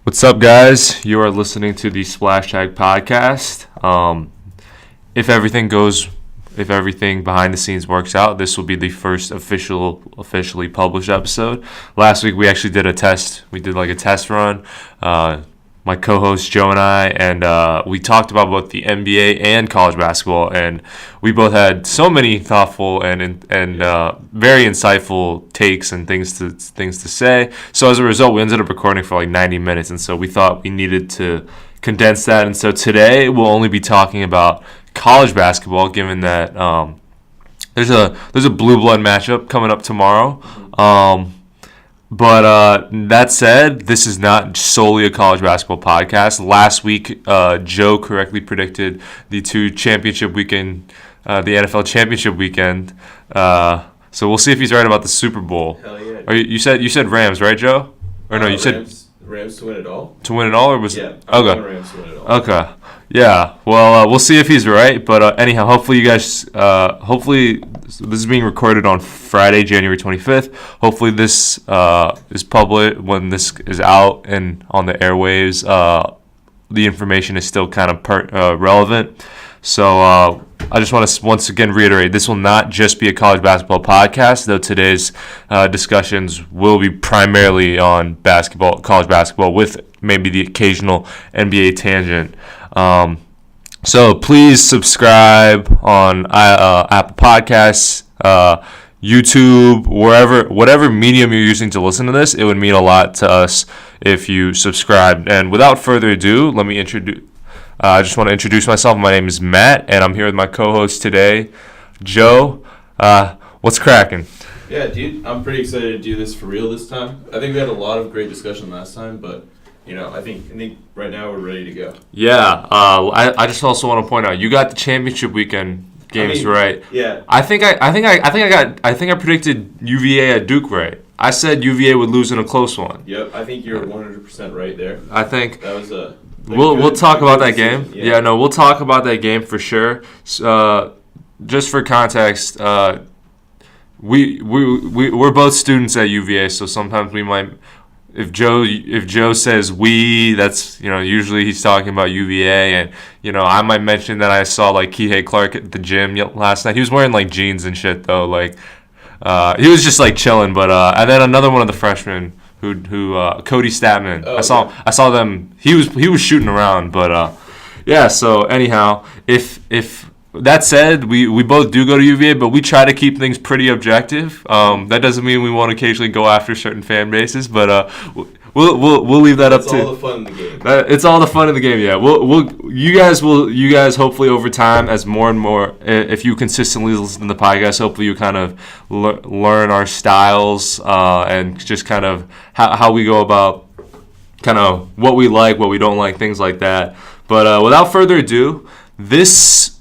What's up, guys? You are listening to the SplashTag podcast. If everything behind the scenes works out, this will be the first officially published episode. Last week we actually did a test. We did like a test run. My co-host Joe and I, and we talked about both the NBA and college basketball, and we both had so many thoughtful and very insightful takes and things to say. So as a result, we ended up recording for like 90 minutes, and so we thought we needed to condense that. And so today we'll only be talking about college basketball, given that there's a blue blood matchup coming up tomorrow. But that said, this is not solely a college basketball podcast. Last week, Joe correctly predicted the NFL championship weekend. So we'll see if he's right about the Super Bowl. Hell yeah. Or you said Rams, right, Joe? Or no, you said Rams to win it all. To win it all, or was yeah? It? Okay. Rams to win it all. Okay. Yeah. Well, we'll see if he's right. But anyhow, hopefully you guys. Hopefully this is being recorded on Friday, January 25th. Hopefully this is public when this is out and on the airwaves. The information is still kind of relevant. So I just want to once again reiterate, this will not just be a college basketball podcast, though today's discussions will be primarily on college basketball, with maybe the occasional NBA tangent. So please subscribe on Apple Podcasts, YouTube, whatever medium you're using to listen to this. It would mean a lot to us if you subscribed. And without further ado, let me introduce. I just want to introduce myself. My name is Matt, and I'm here with my co-host today, Joe. What's cracking? Yeah, dude, I'm pretty excited to do this for real this time. I think we had a lot of great discussion last time, but I think right now we're ready to go. Yeah, I just also want to point out you got the championship weekend games right. Yeah. I think I predicted UVA at Duke right. I said UVA would lose in a close one. Yep, I think you're 100% right there. I think that was a. We'll talk about that game. Yeah, no, we'll talk about that game for sure. Just for context, we're both students at UVA, so sometimes we might. If Joe says we, that's usually he's talking about UVA, and I might mention that I saw like Kihei Clark at the gym last night. He was wearing like jeans and shit though, like he was just like chilling. But and then another one of the freshmen who Cody Statman. Oh, I saw them. He was shooting around, but yeah. So anyhow, if that said, we both do go to UVA, but we try to keep things pretty objective. That doesn't mean we won't occasionally go after certain fan bases, but we'll leave that up to. It's all the fun in the game. It's all the fun in the game. Yeah. You guys hopefully over time, as more and more, if you consistently listen to the podcast, hopefully you kind of learn our styles and just kind of how we go about kind of what we like, what we don't like, things like that. But without further ado,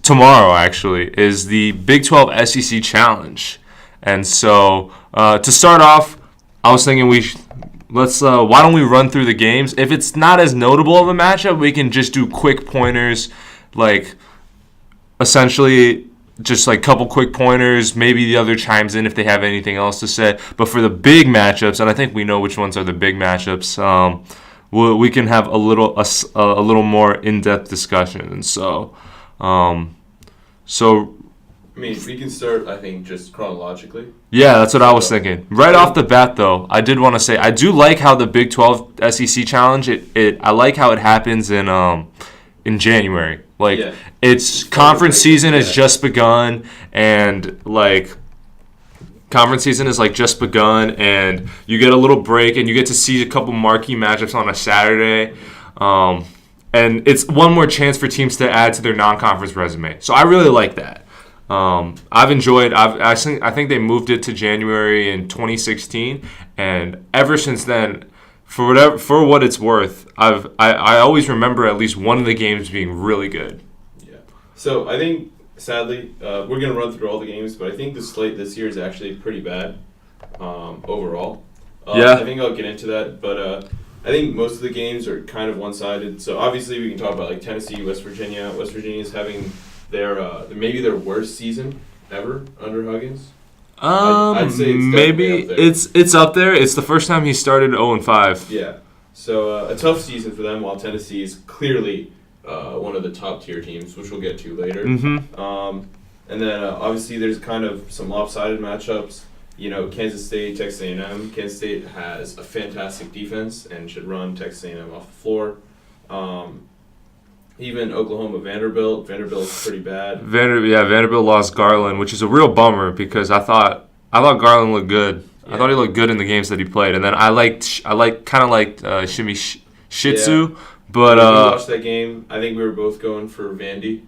tomorrow actually is the Big 12 SEC Challenge, and so to start off, I was thinking why don't we run through the games? If it's not as notable of a matchup, we can just do quick pointers, like essentially just like couple quick pointers. Maybe the other chimes in if they have anything else to say. But for the big matchups, and I think we know which ones are the big matchups, we can have a little more in-depth discussion. And so I mean, we can start, I think, just chronologically. Yeah, that's what I was thinking. Right off the bat, though, I did want to say I do like how the Big 12 SEC Challenge. I like how it happens in January. Like it's conference season has just begun, and like conference season is like just begun, and you get a little break, and you get to see a couple marquee matchups on a Saturday. And it's one more chance for teams to add to their non-conference resume. So I really like that. I've enjoyed. I think they moved it to January in 2016, and ever since then, for what it's worth, I always remember at least one of the games being really good. Yeah. So I think sadly we're gonna run through all the games, but I think the slate this year is actually pretty bad overall. Yeah. I think I'll get into that, but. I think most of the games are kind of one-sided. So obviously we can talk about like Tennessee, West Virginia. West Virginia is having maybe their worst season ever under Huggins. I'd say it's maybe it's up there. It's the first time he started 0-5. Yeah. So a tough season for them, while Tennessee is clearly one of the top-tier teams, which we'll get to later. Mm-hmm. And then obviously there's kind of some lopsided matchups. Kansas State, Texas A&M. Kansas State has a fantastic defense and should run Texas A&M off the floor. Even Oklahoma, Vanderbilt. Vanderbilt's pretty bad. Vanderbilt lost Garland, which is a real bummer because I thought Garland looked good. Yeah. I thought he looked good in the games that he played, and then I kind of liked Shimi Shitsu. Yeah. But we watched that game. I think we were both going for Vandy.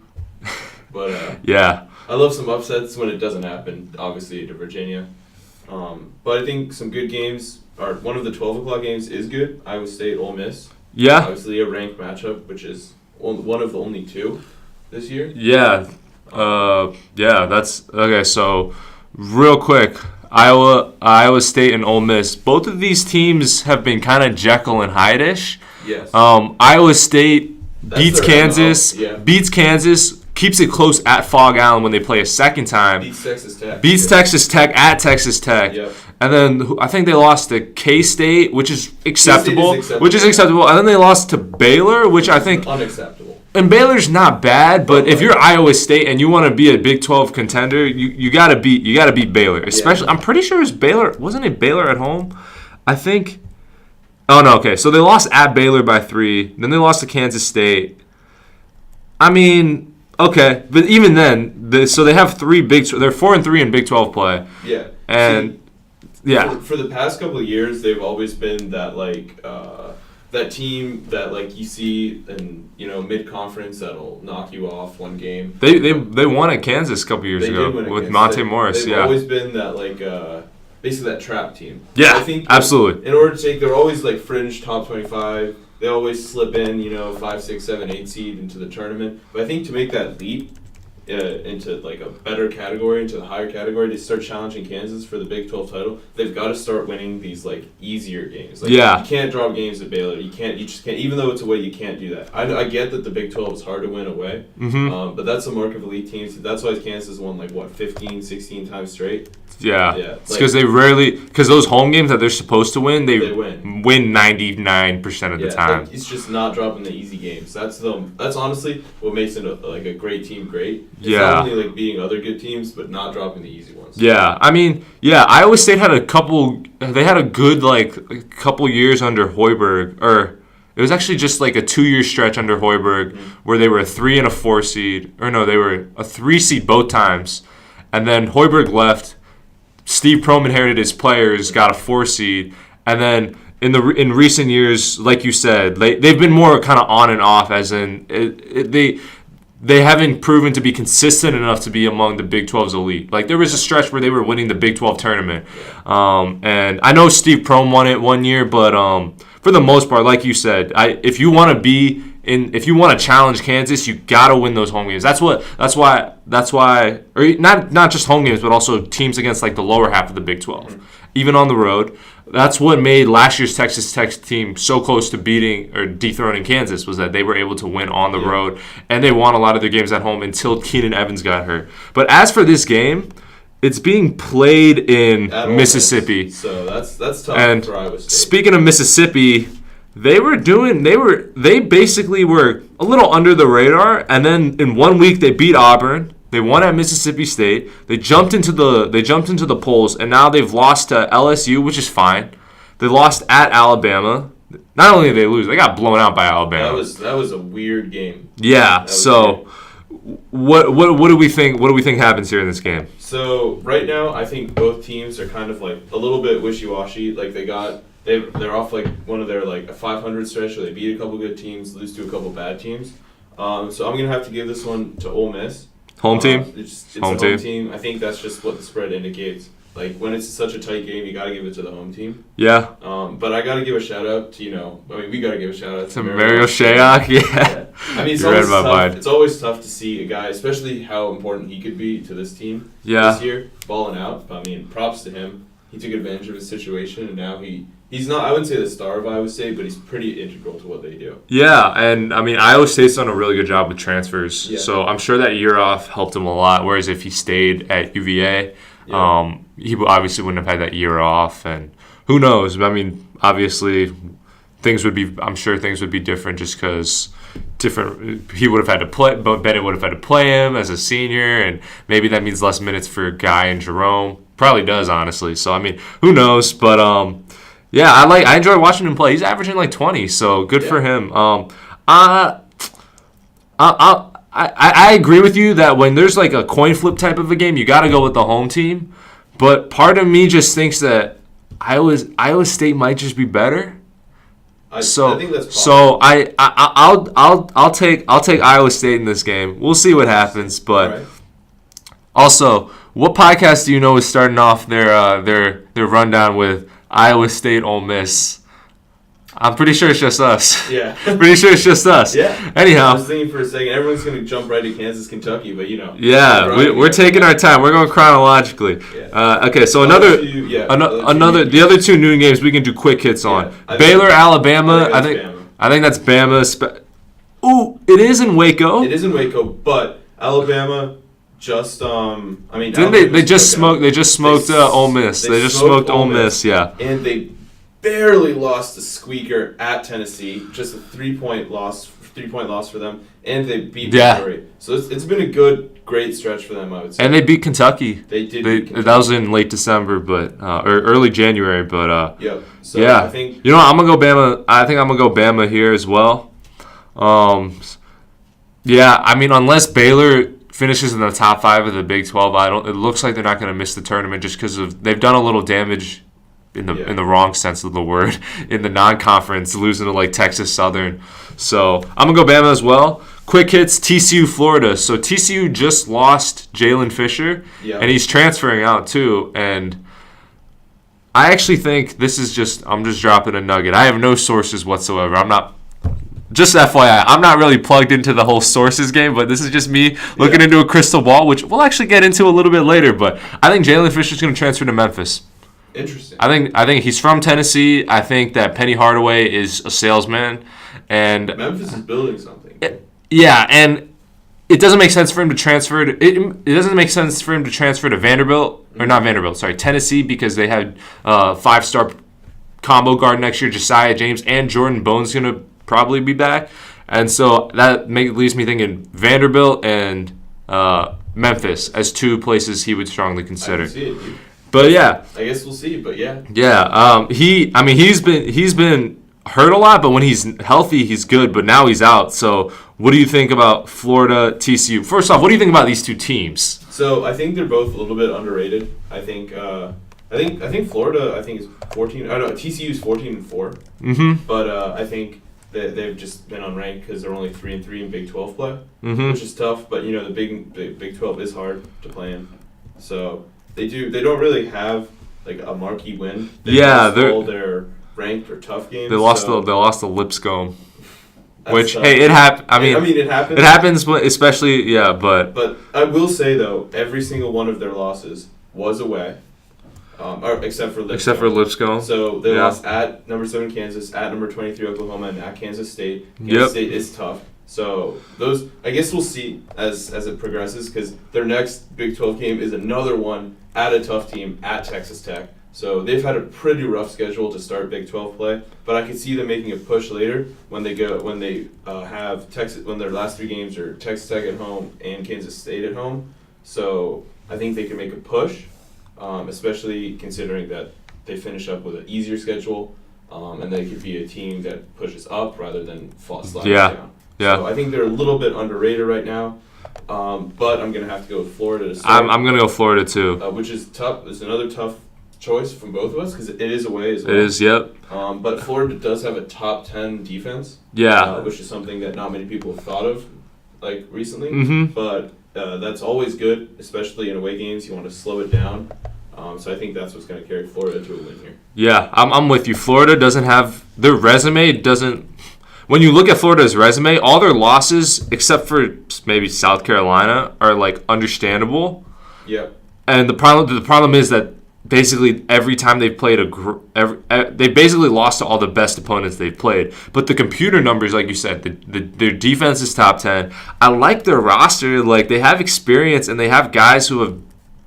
But yeah, I love some upsets when it doesn't happen. Obviously to Virginia. But I think some good games are one of the 12 o'clock games is good. Iowa State, Ole Miss. Yeah. Obviously a ranked matchup, which is one of the only two this year. Yeah. That's okay. So real quick, Iowa State and Ole Miss. Both of these teams have been kind of Jekyll and Hyde-ish. Yes. Iowa State beats Kansas. Yeah. Beats Kansas. Keeps it close at Fog Allen when they play a second time. Beats Texas Tech. Texas Tech at Texas Tech. Yep. And then I think they lost to K-State, which is acceptable. And then they lost to Baylor, which I think unacceptable. And Baylor's not bad, but if you're Iowa State and you want to be a Big 12 contender, you gotta beat Baylor. Especially, I'm pretty sure wasn't it Baylor at home? I think. Oh no, okay. So they lost at Baylor by 3. Then they lost to Kansas State. I mean. Okay, but even then, so they have 3 Big. They're 4-3 in Big 12 play. Yeah, and for the past couple of years, they've always been that that team that you see in mid conference that'll knock you off one game. They won at Kansas a couple years ago with Monte Morris. They've always been that basically that trap team. Yeah, I think absolutely. In order to take, they're always fringe top 25. They always slip in, 5, 6, 7, 8 seed into the tournament. But I think to make that leap into a better category, into the higher category, to start challenging Kansas for the Big 12 title, they've got to start winning these easier games. You can't drop games at Baylor. You just can't. Even though it's away, you can't do that. I get that the Big 12 is hard to win away, but that's the mark of elite teams. That's why Kansas won 15, 16 times straight. Yeah. It's because because those home games that they're supposed to win, they win 99% of the time. It's just not dropping the easy games. That's honestly what makes it a great team great. It's not only beating other good teams, but not dropping the easy ones. Yeah, I mean, Iowa State had a good couple years under Hoiberg, or it was actually just a 2-year stretch under Hoiberg where they were a 3 and a 4 seed, or no, they were a 3 seed both times, and then Hoiberg left. Steve Prohm inherited his players, got a 4 seed, and then in recent years, like you said, they've been more kind of on and off, as in they haven't proven to be consistent enough to be among the Big 12's elite. There was a stretch where they were winning the Big 12 tournament, and I know Steve Prohm won it one year, but for the most part, like you said, if you want to challenge Kansas, you gotta win those home games. That's why, or not just home games, but also teams against the lower half of the Big 12, even on the road. That's what made last year's Texas Tech team so close to beating or dethroning Kansas, was that they were able to win on the road, and they won a lot of their games at home until Keenan Evans got hurt. But as for this game, it's being played in Mississippi, so that's tough and for Iowa State. Speaking of Mississippi. They basically were a little under the radar, and then in 1 week they beat Auburn. They won at Mississippi State. They jumped into the polls, and now they've lost to LSU, which is fine. They lost at Alabama. Not only did they lose, they got blown out by Alabama. That was a weird game. Yeah. So, what do we think? What do we think happens here in this game? So right now, I think both teams are kind of a little bit wishy-washy. They're off one of their a 500 stretch where they beat a couple good teams, lose to a couple bad teams. So I'm gonna have to give this one to Ole Miss. Home team. It's a home team. I think that's just what the spread indicates. When it's such a tight game, you gotta give it to the home team. Yeah. But I gotta give a shout out to we gotta give a shout out to Mario Shayok. Yeah. I mean, it's always tough to see a guy, especially how important he could be to this team this year, balling out. I mean, props to him. He took advantage of his situation, and now he's not, I wouldn't say the star of Iowa State, but he's pretty integral to what they do. Yeah, and I mean, Iowa State's done a really good job with transfers, so I'm sure that year off helped him a lot, whereas if he stayed at UVA, he obviously wouldn't have had that year off, and who knows? I mean, obviously, I'm sure things would be different just because he would have had to play, but Bennett would have had to play him as a senior, and maybe that means less minutes for Guy and Jerome. Probably does, honestly. So I mean, who knows? But yeah, I enjoy watching him play. He's averaging like 20, so good for him. I agree with you that when there's like a coin flip type of a game, you got to go with the home team. But part of me just thinks that Iowa State might just be better. I think that's possible. So I'll take Iowa State in this game. We'll see what happens. But also, what podcast do you know is starting off their rundown with Iowa State Ole Miss? I'm pretty sure it's just us. Yeah. Pretty sure it's just us. Yeah. Anyhow. I was thinking for a second, everyone's going to jump right to Kansas, Kentucky, but you know. Yeah, we're taking our time. We're going chronologically. Yeah. Okay, so the other two noon games we can do quick hits on. Baylor, Alabama. I think that's Bama. Ooh, it is in Waco. It is in Waco, but Alabama just They just smoked Ole Miss. They just smoked Ole Miss, yeah. And they barely lost a squeaker at Tennessee, just a 3-point loss for them, and they beat Missouri. So it's been a great stretch for them, I would say. And they beat Kentucky. They did beat Kentucky. That was in late December, or early January, but yep. So yeah. I think I'm gonna go Bama. I think I'm gonna go Bama here as well. Yeah, I mean, unless Baylor finishes in the top 5 of the Big 12, it looks like they're not gonna miss the tournament just because they've done a little damage. In the wrong sense of the word, in the non-conference, losing to like Texas Southern. So I'm gonna go Bama as well. Quick hits, TCU, Florida. So TCU just lost Jalen Fisher, and he's transferring out too. And I actually think I'm just dropping a nugget. I have no sources whatsoever. I'm not. Just FYI, I'm not really plugged into the whole sources game, but this is just me looking into a crystal ball, which we'll actually get into a little bit later. But I think Jalen Fisher's gonna transfer to Memphis. Interesting. I think he's from Tennessee. I think that Penny Hardaway is a salesman, and Memphis is building something. And it doesn't make sense for him to transfer. It doesn't make sense for him to transfer to Tennessee, because they had 5-star combo guard next year, Josiah James, and Jordan Bone's gonna probably be back, and so that leaves me thinking Vanderbilt and Memphis as two places he would strongly consider. I can see it, dude. But yeah, I guess we'll see. But yeah, he's been hurt a lot, but when he's healthy, he's good. But now he's out. So what do you think about Florida, TCU? First off, what do you think about these two teams? So I think they're both a little bit underrated. I think Florida is 14. I know TCU is 14-4. Mm-hmm. But I think that they've just been unranked because they're only 3-3 in Big 12 play, mm-hmm. which is tough. But the Big 12 is hard to play in. So. They don't really have like a marquee win. They're all their ranked or tough games. They lost to Lipscomb, which tough. Hey, it happened. It happens. It happens, but especially but I will say though, every single one of their losses was away, except for Lipscomb. So they lost at number 7 Kansas, at number 23 Oklahoma, and at Kansas State. Kansas State is tough. So those, I guess we'll see as it progresses, because their next Big 12 game is another one at a tough team at Texas Tech. So they've had a pretty rough schedule to start Big 12 play, but I could see them making a push later when they have Texas, when their last 3 games are Texas Tech at home and Kansas State at home. So I think they can make a push, especially considering that they finish up with an easier schedule, and they could be a team that pushes up rather than slides down. Yeah. So I think they're a little bit underrated right now, but I'm gonna have to go with Florida to start. I'm gonna go Florida too, which is tough. It's another tough choice from both of us because it is away as well. It is, yep. But Florida does have a top 10 defense. Yeah. Which is something that not many people have thought of, like recently. Mm-hmm. But that's always good, especially in away games. You want to slow it down. So I think that's what's going to carry Florida to a win here. Yeah, I'm with you. Florida doesn't have their resume doesn't. When you look at Florida's resume, all their losses, except for maybe South Carolina, are like understandable. Yeah. And the problem is that basically every time they've played they basically lost to all the best opponents they've played. But the computer numbers, like you said, their defense is top 10. I like their roster. Like, they have experience and they have guys who have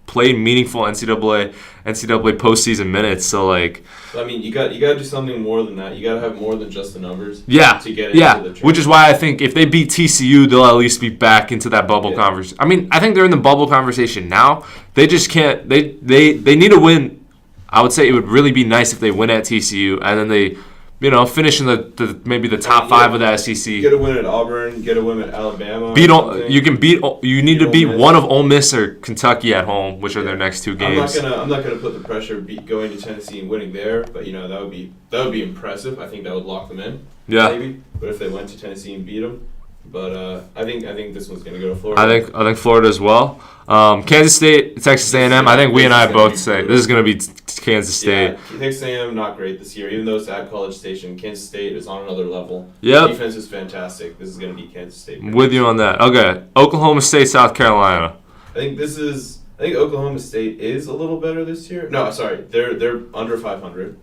played meaningful NCAA postseason minutes. So like, I mean, you got to do something more than that. You got to have more than just the numbers. Yeah, to get into the tournament. Which is why I think if they beat TCU, they'll at least be back into that bubble conversation. I mean, I think they're in the bubble conversation now. They just can't. They need to win. I would say it would really be nice if they win at TCU and then they, finish in the maybe the top 5 of the SEC. Get a win at Auburn. Get a win at Alabama. You need to beat one of Ole Miss or Kentucky at home, which are their next 2 games. I'm not gonna put the pressure of going to Tennessee and winning there, but that would be impressive. I think that would lock them in. Yeah. Maybe, but if they went to Tennessee and beat them, but I think this one's gonna go to Florida. I think Florida as well. Kansas State, Texas A&M. I think we and I both say this is gonna be Kansas State. Yeah, Texas A&M not great this year, even though it's at College Station. Kansas State is on another level. Yep. Defense is fantastic. This is going to be Kansas State. With you on that. Okay, Oklahoma State, South Carolina. I think Oklahoma State is a little better this year. No, sorry, they're under 500.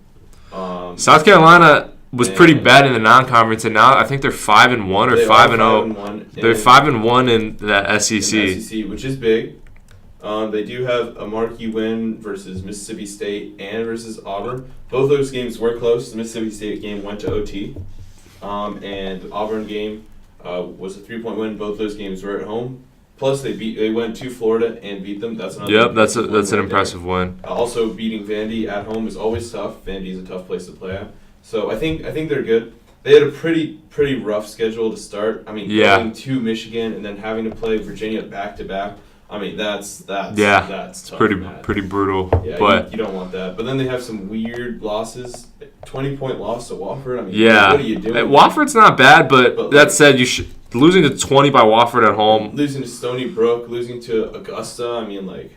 South Carolina was pretty bad in the non-conference, and now I think they're 5-1 or 5-0. They're 5-1 in the SEC. Which is big. They do have a marquee win versus Mississippi State and versus Auburn. Both those games were close. The Mississippi State game went to OT, and the Auburn game was a 3-point win. Both those games were at home. Plus, they went to Florida and beat them. That's another. Yep, that's an impressive win. Also, beating Vandy at home is always tough. Vandy is a tough place to play at. So I think they're good. They had a pretty rough schedule to start. I mean, going to Michigan and then having to play Virginia back to back. I mean, that's tough, pretty brutal. Yeah, but you don't want that. But then they have some weird losses. 20-point loss to Wofford. I mean, what are you doing? Wofford's not bad, but that said, losing to 20 by Wofford at home. Losing to Stony Brook, losing to Augusta. I mean, like.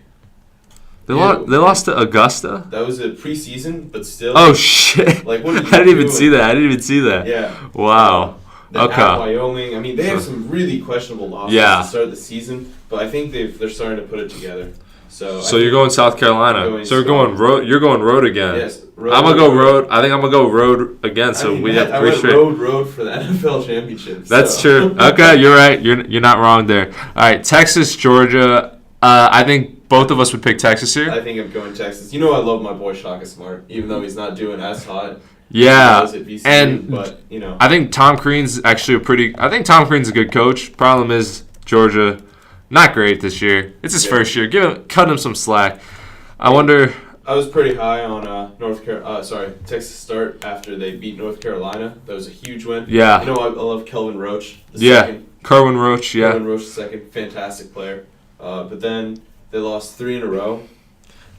They lost to Augusta? That was a preseason, but still. Oh, shit. Like, what are you I didn't even see that. Yeah. Wow. Okay. At Wyoming. I mean, they have some really questionable losses to start the season, but I think they're starting to put it together. So you're going South Carolina. So you're going road. You're going road again. Yes. I'm gonna go road. I think I'm gonna go road again. So we have 3 straight. Road for the NFL championship. That's true. Okay, you're right. You're not wrong there. All right, Texas, Georgia. I think both of us would pick Texas here. I think I'm going Texas. I love my boy Shaka Smart, even though he's not doing as hot. Yeah, but I think Tom Crean's actually I think Tom Crean's a good coach. Problem is Georgia, not great this year. It's his first year. Cut him some slack. I wonder. I was pretty high on Texas start after they beat North Carolina. That was a huge win. Yeah. I love Kelvin Roach. Kerwin Roach. Yeah. Kerwin Roach, the second, fantastic player. But then they lost 3 in a row.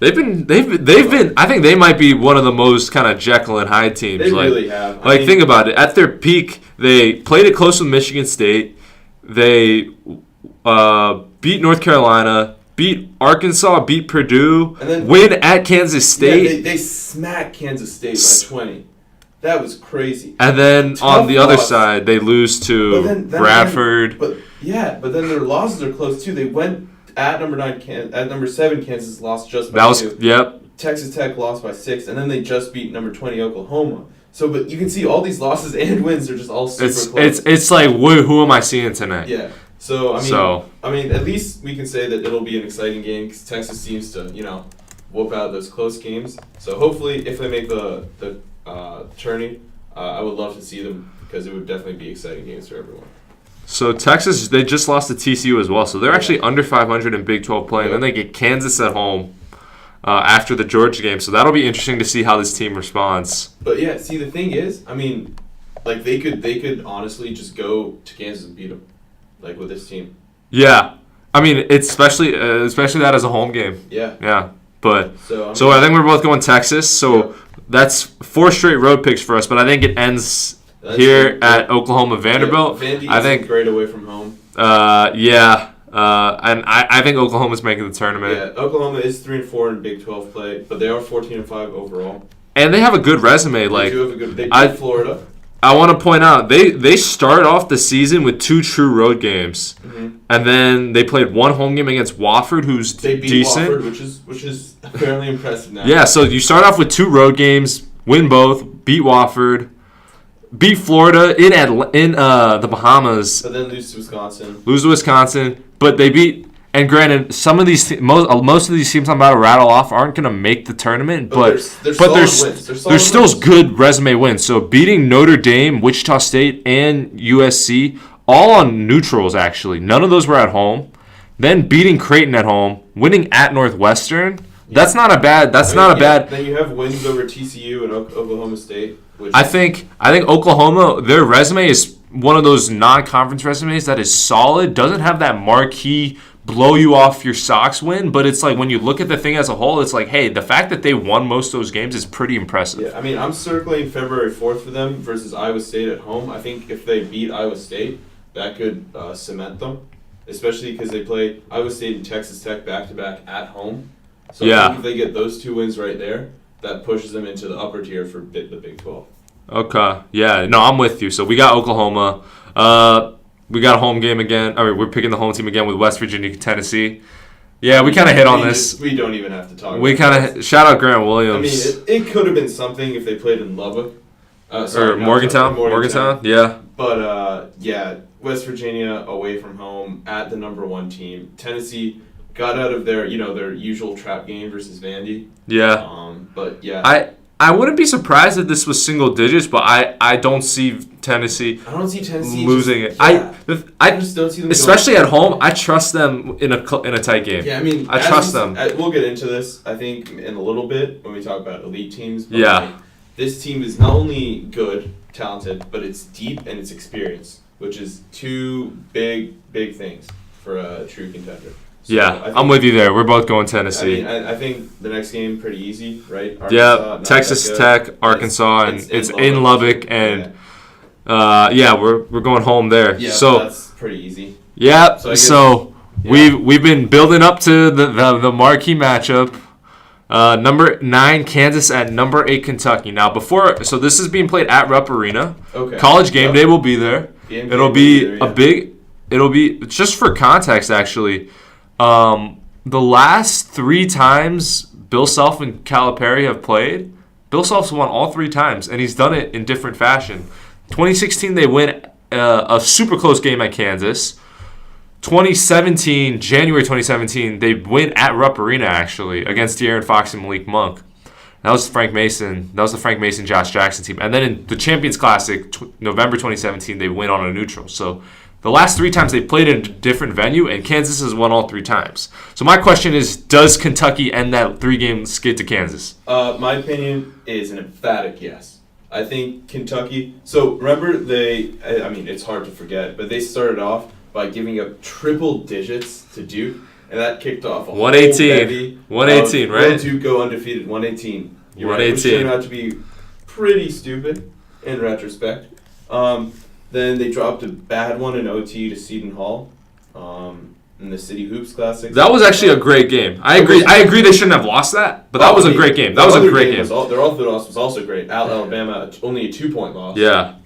They've been. I think they might be one of the most kind of Jekyll and Hyde teams. They really have. Think about it. At their peak, they played it close with Michigan State. They beat North Carolina, beat Arkansas, beat Purdue, and then win at Kansas State. Yeah, they smacked Kansas State by 20. That was crazy. And then on the other side, they lose to Bradford. But then their losses are close too. They went. At number 7, Kansas lost just by 2. Yep. Texas Tech lost by 6, and then they just beat number 20 Oklahoma. So, but you can see all these losses and wins are just all super close. It's like who am I seeing tonight? Yeah. So I mean, at least we can say that it'll be an exciting game because Texas seems to whoop out those close games. So hopefully, if they make the tourney, I would love to see them because it would definitely be exciting games for everyone. So Texas, they just lost to TCU as well. So they're actually under 500 in Big 12 play, and then they get Kansas at home after the Georgia game. So that'll be interesting to see how this team responds. But yeah, see the thing is, I mean, like they could honestly just go to Kansas and beat them, like with this team. Yeah, I mean, it's especially that as a home game. Yeah. Yeah, but so I think we're both going Texas. So that's 4 straight road picks for us. But I think it ends. At Oklahoma Vanderbilt. Vandy I think great away from home. And I think Oklahoma's making the tournament. Yeah, Oklahoma is 3-4 in Big 12 play, but they are 14-5 overall. And they have a good resume. They do have a good. They beat Florida. I want to point out they start off the season with 2 true road games, and then they played 1 home game against Wofford, who's they beat decent. Wofford, which is apparently impressive now. Yeah, so you start off with 2 road games, win both, beat Wofford. Beat Florida in the Bahamas. But then lose to Wisconsin. But they beat And granted, some of these most of these teams I'm about to rattle off aren't going to make the tournament, but there's still good resume wins. So beating Notre Dame, Wichita State, and USC all on neutrals actually. None of those were at home. Then beating Creighton at home, winning at Northwestern. That's not a bad. Then you have wins over TCU and Oklahoma State. Which I think Oklahoma, their resume is one of those non-conference resumes that is solid. Doesn't have that marquee blow you off your socks win, but it's like when you look at the thing as a whole, it's like, hey, the fact that they won most of those games is pretty impressive. Yeah, I mean, I'm circling February 4th for them versus Iowa State at home. I think if they beat Iowa State, that could cement them, especially because they play Iowa State and Texas Tech back-to-back at home. So I think if they get those two wins right there, that pushes them into the upper tier for the Big 12. Okay. Yeah. No, I'm with you. So we got Oklahoma. We got a home game again. I mean, we're picking the home team again with West Virginia, Tennessee. Yeah, we kind of hit on this. We don't even have to talk about We kind of shout out Grant Williams. I mean, it could have been something if they played in Lubbock. Morgantown. Yeah. But, West Virginia away from home at the number one team. Tennessee got out of their usual trap game versus Vandy. Yeah. But, yeah. I wouldn't be surprised if this was single digits, but I don't see Tennessee. I don't see Tennessee losing it. Yeah. I just don't see them, especially at home. I trust them in a tight game. Yeah, I mean, I trust them. We'll get into this, I think, in a little bit when we talk about elite teams. But yeah, this team is not only good, talented, but it's deep and it's experienced, which is two big things for a true contender. So yeah, I'm with you there. We're both going Tennessee. I think the next game pretty easy, right? Arkansas, Texas Tech, Arkansas, and it's in Lubbock, and we're going home there. Yeah, so that's pretty easy. Yeah, so we've been building up to the marquee matchup. Number 9 Kansas at number 8 Kentucky. Now so this is being played at Rupp Arena. Okay. College game day will be there. It'll be just for context actually. The last 3 times Bill Self and Calipari have played, Bill Self's won all 3 times, and he's done it in different fashion. 2016, they win a super close game at Kansas. January 2017, they win at Rupp Arena, actually, against De'Aaron Fox and Malik Monk. That was Frank Mason. That was the Frank Mason, Josh Jackson team. And then in the Champions Classic, November 2017, they win on a neutral. So the last 3 times they played in a different venue, and Kansas has won all 3 times. So my question is, does Kentucky end that 3-game skid to Kansas? My opinion is an emphatic yes. I think Kentucky. So remember it's hard to forget, but they started off by giving up triple digits to Duke, and that kicked off a 118. 118, right? Will Duke go undefeated? 118. You're 118. Right, which turned out to be pretty stupid in retrospect. Then they dropped a bad one in OT to Seton Hall in the City Hoops Classic. That was actually a great game. I agree they shouldn't have lost that, but that was a great game. That was a great game. Their other loss was also great. Alabama, only a 2-point loss. Yeah.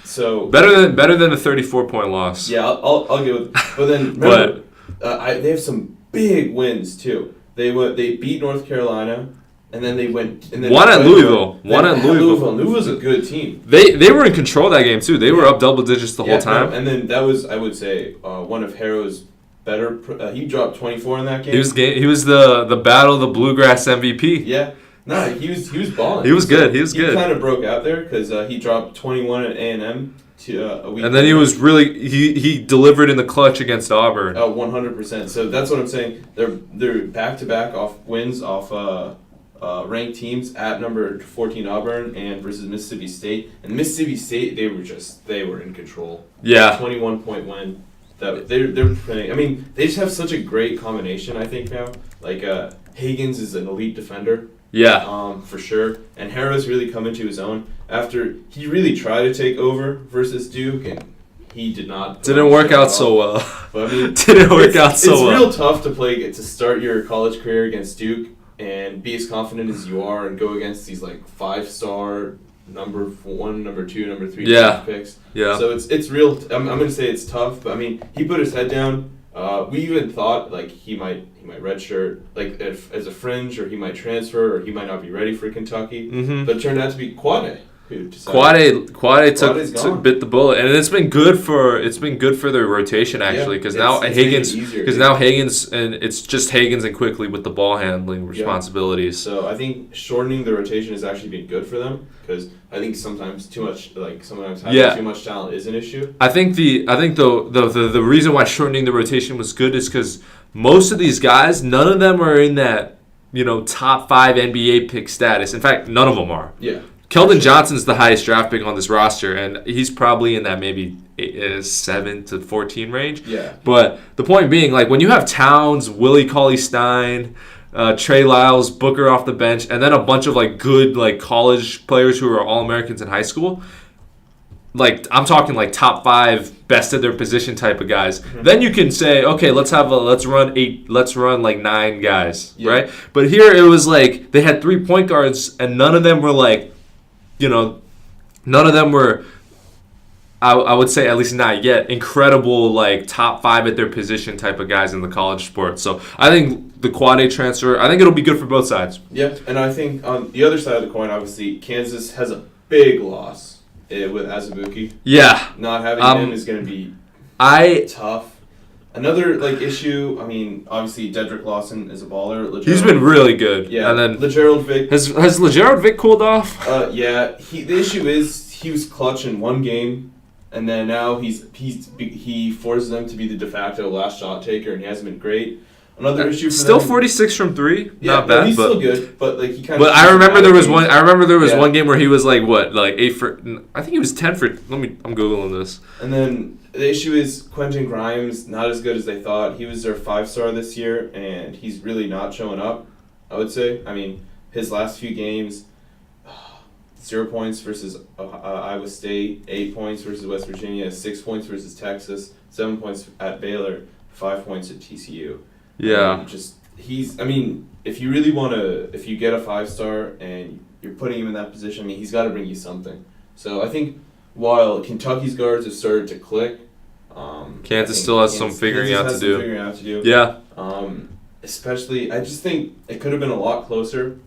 So better than a 34-point loss. Yeah, I'll give it. But then remember, they have some big wins too. They beat North Carolina. And then they went. And then One at Louisville. Louisville's a good team. They were in control of that game too. They were up double digits the whole time. And then that was, I would say, one of Harrow's better. He dropped 24 in that game. He was the Battle of the Bluegrass MVP. Yeah. No, he was balling. He was good. He kind of broke out there because he dropped 21 at A&M a week. And then he was he delivered in the clutch against Auburn. Oh, 100%. So that's what I'm saying. They're back-to-back wins off ranked teams at number 14 Auburn and versus Mississippi State. And Mississippi State, they were in control. Yeah. 21-point win. They're playing. I mean, they just have such a great combination. I think now, like Higgins is an elite defender. Yeah. For sure. And Harrow's really come into his own after he really tried to take over versus Duke, and he did not. Didn't work out so well. But I mean, It's real tough to start your college career against Duke and be as confident as you are and go against these like 5-star number 1, number 2, number 3 draft picks. Yeah. So it's real. I'm gonna say it's tough, but I mean he put his head down. We even thought like he might redshirt like as a fringe, or he might transfer, or he might not be ready for Kentucky. Mm-hmm. But it turned out to be Quade. who decided. Quade bit the bullet, and it's been good for their rotation actually because now Higgins and it's just Higgins and Quickly with the ball handling responsibilities. So I think shortening the rotation has actually been good for them because I think sometimes too much having too much talent is an issue. I think the reason why shortening the rotation was good is because most of these guys, none of them are in that top 5 NBA pick status. In fact, none of them are. Yeah. Keldon Johnson's the highest draft pick on this roster, and he's probably in that maybe 7 to 14 range. Yeah. But the point being, like, when you have Towns, Willie Cauley-Stein, Trey Lyles, Booker off the bench, and then a bunch of, like, good, like, college players who are All-Americans in high school, like, I'm talking, like, top 5, best at their position type of guys. Mm-hmm. Then you can say, okay, let's run, like, 9 guys, right? But here it was, like, they had 3 point guards, and none of them were, like, none of them were, I would say, at least not yet, incredible, like, top 5 at their position type of guys in the college sport. So I think the Quade transfer, I think it'll be good for both sides. Yeah, and I think on the other side of the coin, obviously, Kansas has a big loss with Azubuike. Yeah. Not having him is going to be tough. Another issue. I mean, obviously, Dedrick Lawson is a baller. He's been really good. Yeah, and then LeGerald Vick has LeGerald Vick cooled off? Yeah. The issue is he was clutch in one game, and then now he forces them to be the de facto last shot taker, and he hasn't been great. Another issue for still them, 46 from 3. Yeah, not bad. He's still good, but he kind of. But I remember there was one game where he was like 8 for. I think he was 10 for. I'm googling this. And then the issue is Quentin Grimes not as good as they thought. He was their 5-star this year, and he's really not showing up. I would say. I mean, his last few games, 0 points versus Iowa State, 8 points versus West Virginia, 6 points versus Texas, 7 points at Baylor, 5 points at TCU. Yeah. If you really if you get a 5-star and you're putting him in that position, I mean, he's got to bring you something. So I think while Kentucky's guards have started to click, Kansas still has some figuring out to do. Yeah. Especially, I just think it could have been a lot closer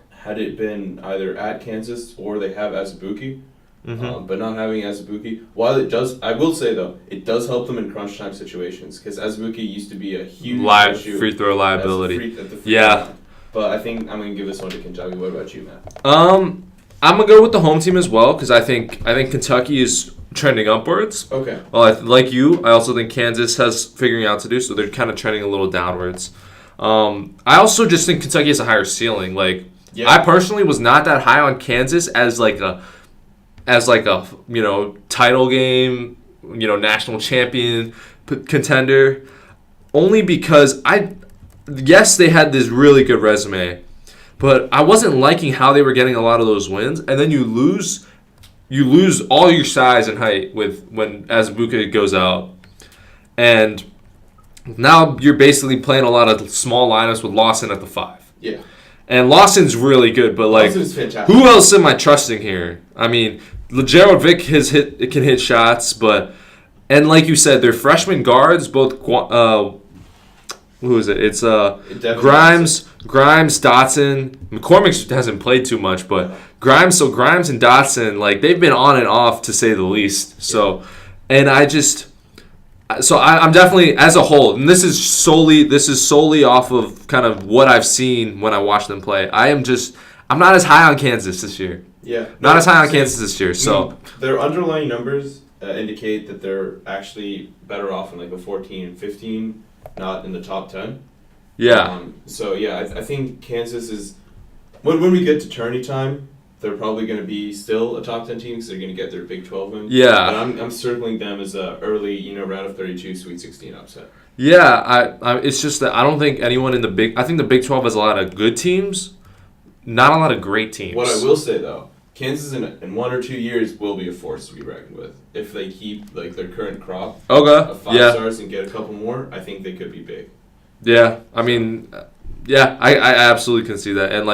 had it been either at Kansas or they have Azubuike. Mm-hmm. But not having Azubuike, while it does, I will say though, it does help them in crunch time situations because Azubuike used to be a huge issue free throw liability. At the free throw. But I think I'm gonna give this one to Kentucky. What about you, Matt? I'm gonna go with the home team as well because I think Kentucky is trending upwards. Okay. Well, like you, I also think Kansas has figuring out to do, so they're kind of trending a little downwards. I also just think Kentucky has a higher ceiling. I personally was not that high on Kansas as a title game, national champion contender, only because yes, they had this really good resume, but I wasn't liking how they were getting a lot of those wins, and then you lose all your size and height when Azubuike goes out, and now you're basically playing a lot of small lineups with Lawson at the 5. Yeah. And Lawson's really good, but who else am I trusting here? I mean, LeGerald Vick can hit shots, and like you said, their freshman guards, both who is it? It's Grimes, Dotson. McCormick hasn't played too much, but Grimes and Dotson, they've been on and off to say the least. So, and I'm definitely, as a whole, and this is solely off of kind of what I've seen when I watch them play. I'm not as high on Kansas this year. Yeah. Not as high on Kansas this year. So their underlying numbers indicate that they're actually better off in a 14 and 15, not in the top 10. Yeah. I think Kansas is, when we get to tourney time, they're probably going to be still a top 10 team because they're going to get their Big 12 win. Yeah. But I'm circling them as a early, round of 32, Sweet 16 upset. Yeah, it's just that I don't think anyone in I think the Big 12 has a lot of good teams, not a lot of great teams. What I will say, though, Kansas in 1 or 2 years will be a force to be reckoned with. If they keep their current crop of 5 stars and get a couple more, I think they could be big. Yeah, I mean, I absolutely can see that. And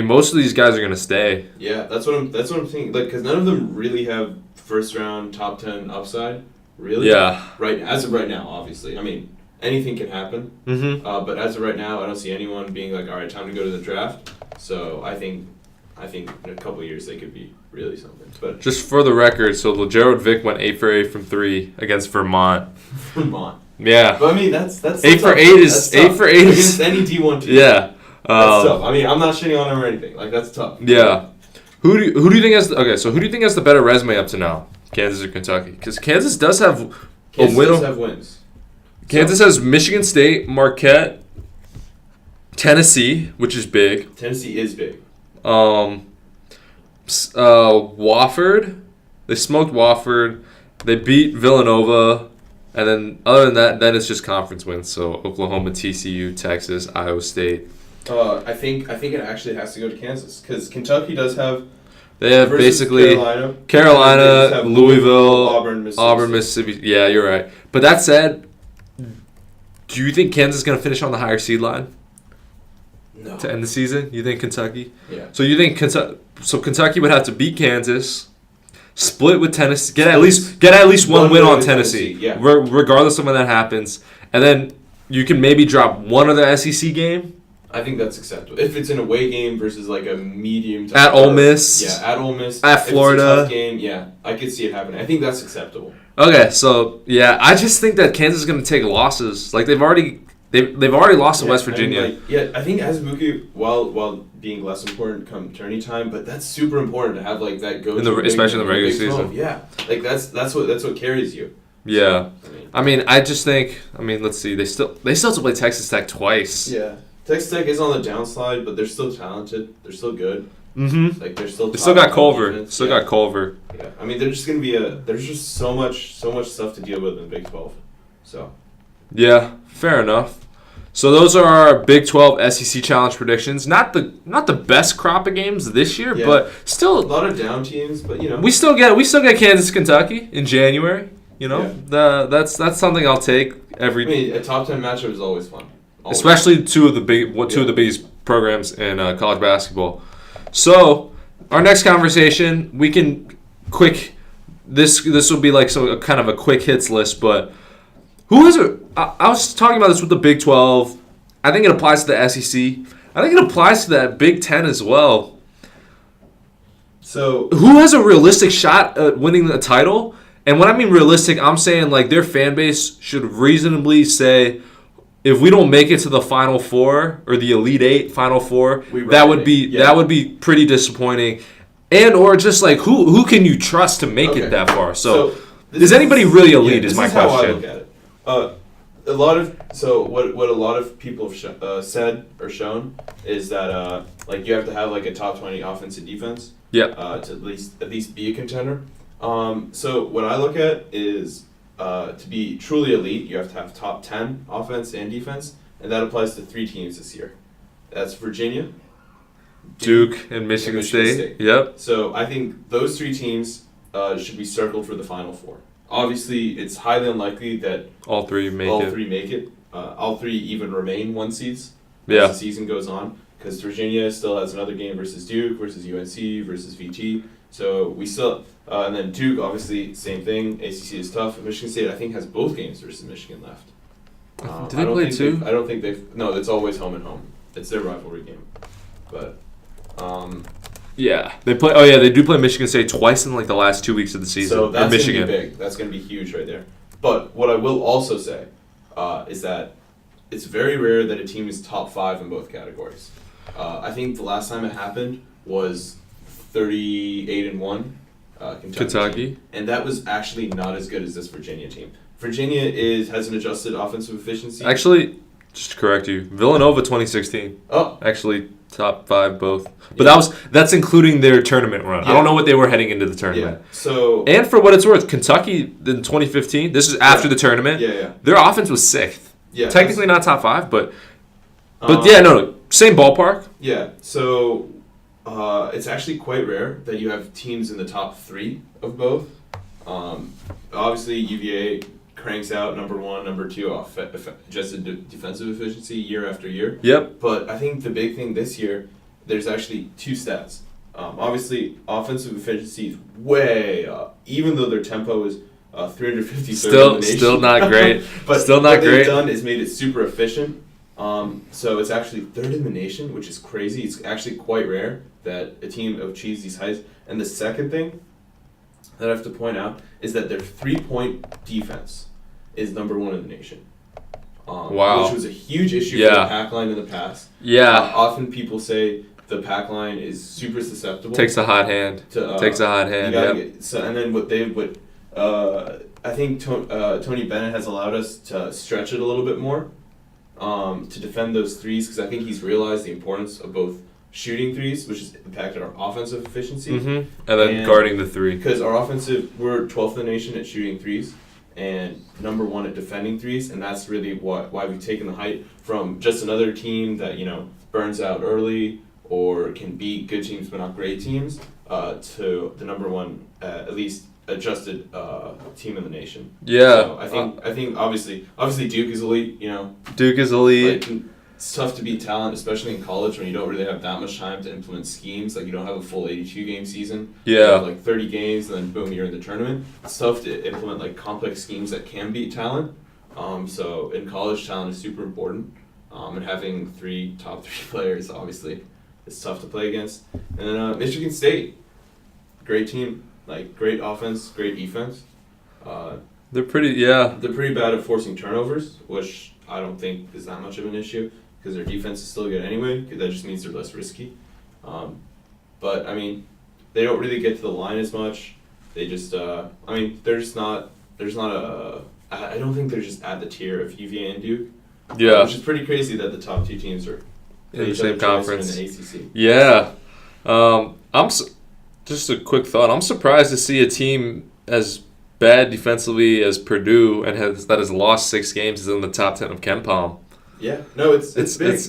most of these guys are gonna stay. Yeah, that's what I'm thinking. Because none of them really have first round top 10 upside. Really. Yeah. Right as of right now, obviously. I mean, anything can happen. Mm-hmm. But as of right now, I don't see anyone being all right, time to go to the draft. So I think I think in a couple of years they could be really something. But Just for the record, so LeGerald Vick went 8 for 8 from 3 against Vermont. Vermont. Yeah. But I mean, that's 8 for 8 is 8 for 8 against any D1 team. Yeah. That's tough. I mean, I'm not shitting on him or anything. Like, that's tough. Yeah. Who do you think has who do you think has the better resume up to now? Kansas or Kentucky? Because Kansas does have Kansas a win. does have wins. Kansas has Michigan State, Marquette, Tennessee, which is big. Tennessee is big. Wofford. They smoked Wofford. They beat Villanova. And then, other than that, then it's just conference wins. So, Oklahoma, TCU, Texas, Iowa State. I think it actually has to go to Kansas because Kentucky does have. They have basically Carolina, Carolina, Louisville, Auburn, Mississippi. Yeah, you're right. But that said, do you think Kansas is going to finish on the higher seed line No. to end the season? You think Kentucky? Yeah. So you think Kentucky would have to beat Kansas, split with Tennessee, get at least one win on Tennessee, yeah. Regardless of when that happens, and then you can maybe drop one other SEC game. I think that's acceptable. If it's an away game versus like a medium At Ole Miss. Yeah, at Ole Miss. At Florida. If it's a tough game, yeah, I could see it happening. I think that's acceptable. Okay, so yeah, I just think that Kansas is going to take losses. Like they've already lost to West Virginia. I think Azubuike, while being less important come tourney time, but that's super important to have like that go. Especially in the regular season. Yeah, like that's what carries you. Yeah, I just think. Let's see. They still have to play Texas Tech twice. Yeah. Texas Tech is on the downslide, but they're still talented. They're still good. Mm-hmm. Like they still got Culver. Got Culver. Yeah. I mean, they're just gonna be there's just so much stuff to deal with in the Big 12. So. Yeah, fair enough. So those are our Big 12 SEC Challenge predictions. Not the best crop of games this year, but still a lot of down teams. But we still get Kansas, Kentucky in January. That's something I'll take every. A top 10 matchup is always fun. Always. Especially two of the biggest programs in college basketball. So our next conversation, we can quick. This will be like kind of a quick hits list, but who is it? I was talking about this with the Big 12. I think it applies to the SEC. I think it applies to that Big 10 as well. So who has a realistic shot at winning the title? And when I mean realistic, I'm saying like their fan base should reasonably say, if we don't make it to the Final Four or the Elite Eight, Final Four, that would be pretty disappointing. And or just like who can you trust to make it that far? So is anybody really elite? Is my question. How I look at it. What a lot of people have said or shown is that like you have to have like a top 20 offense and defense. Yeah. To at least be a contender. So what I look at is. To be truly elite, you have to have top 10 offense and defense, and that applies to 3 teams this year. That's Virginia, Duke, and Michigan State. Yep. So I think those 3 teams should be circled for the Final Four. Obviously, it's highly unlikely that all 3 make it. All 3 even remain 1 seeds as the season goes on, because Virginia still has another game versus Duke, versus UNC, versus VT. So we still, and then Duke, obviously, same thing. ACC is tough. And Michigan State, I think, has both games versus Michigan left. Do they play 2? I don't think they've. No, it's always home and home. It's their rivalry game. But, yeah, they play. Oh yeah, they do play Michigan State twice in like the last 2 weeks of the season. So that's Michigan. Gonna be big. That's gonna be huge right there. But what I will also say is that it's very rare that a team is top 5 in both categories. I think the last time it happened was 38-1 Kentucky team, and that was actually not as good as this Virginia team. Virginia has an adjusted offensive efficiency. Actually, just to correct you, Villanova 2016. Oh, actually top 5 both, but that's including their tournament run. Yeah. I don't know what they were heading into the tournament. Yeah. So and for what it's worth, Kentucky in 2015. This is after the tournament. Yeah. Their offense was 6th. Yeah. Technically not top 5, but no, same ballpark. Yeah. So. It's actually quite rare that you have teams in the top 3 of both. Obviously, UVA cranks out number 1, number 2 off just defensive efficiency year after year. Yep. But I think the big thing this year, there's actually 2 stats. Obviously, offensive efficiency is way up, even though their tempo is 353rd in the nation. Still not great. But still not what great. they've done is made it super efficient. So it's actually third in the nation, which is crazy. It's actually quite rare that a team achieves these heights. And the second thing that I have to point out is that their 3-point defense is number 1 in the nation. Wow. Which was a huge issue for the pack line in the past. Yeah. Often people say the pack line is super susceptible. Takes a hot hand. Takes a hot hand. Yeah. And then I think Tony Bennett has allowed us to stretch it a little bit more, to defend those threes, because I think he's realized the importance of both shooting threes, which has impacted our offensive efficiency, and then guarding the three. Because we're 12th in the nation at shooting threes, and number 1 at defending threes, and that's really why we've taken the height from just another team that burns out early or can beat good teams but not great teams, to the number 1 at least adjusted team in the nation. Yeah, so I think obviously Duke is elite. Duke is elite. Like, it's tough to beat talent, especially in college when you don't really have that much time to implement schemes. Like, you don't have a full 82-game season. Yeah. You have like 30 games, and then boom, you're in the tournament. It's tough to implement like complex schemes that can beat talent. So in college, talent is super important. And having top three players, obviously, is tough to play against. And then Michigan State, great team, like great offense, great defense. They're pretty bad at forcing turnovers, which I don't think is that much of an issue, because their defense is still good anyway. That just means they're less risky. But I mean, they don't really get to the line as much. They just, there's not a. I don't think they're just at the tier of UVA and Duke. Yeah. Which is pretty crazy that the top 2 teams are in the same conference. In the ACC. Yeah. Just a quick thought. I'm surprised to see a team as bad defensively as Purdue that has lost 6 games is in the top 10 of KenPom. Yeah. No, it's big.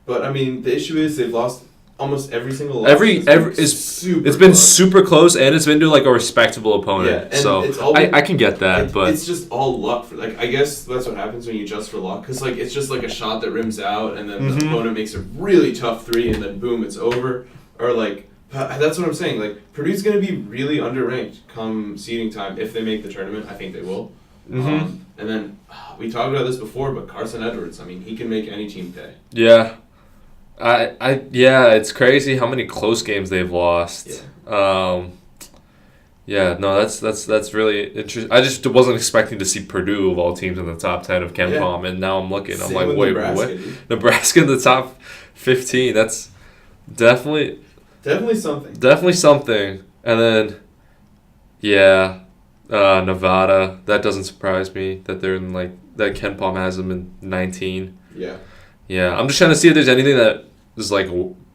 But I mean, the issue is they've lost almost every single loss. It's been super close, and it's been to like a respectable opponent. Yeah, so I can get that, but it's just all luck. I guess that's what happens when you adjust for luck, because like it's just like a shot that rims out, and then the opponent makes a really tough 3, and then boom, it's over. Or like that's what I'm saying. Like, Purdue's gonna be really underranked come seeding time if they make the tournament. I think they will. And then we talked about this before, but Carson Edwards. I mean, he can make any team pay. Yeah. It's crazy how many close games they've lost. That's really interesting. I just wasn't expecting to see Purdue of all teams in the top 10 of KenPom, and now I'm looking. I'm like, wait, what? Nebraska in the top 15. That's definitely something. Definitely something. And then, Nevada. That doesn't surprise me that they're in that KenPom has them in 19. Yeah. Yeah, I'm just trying to see if there's anything that is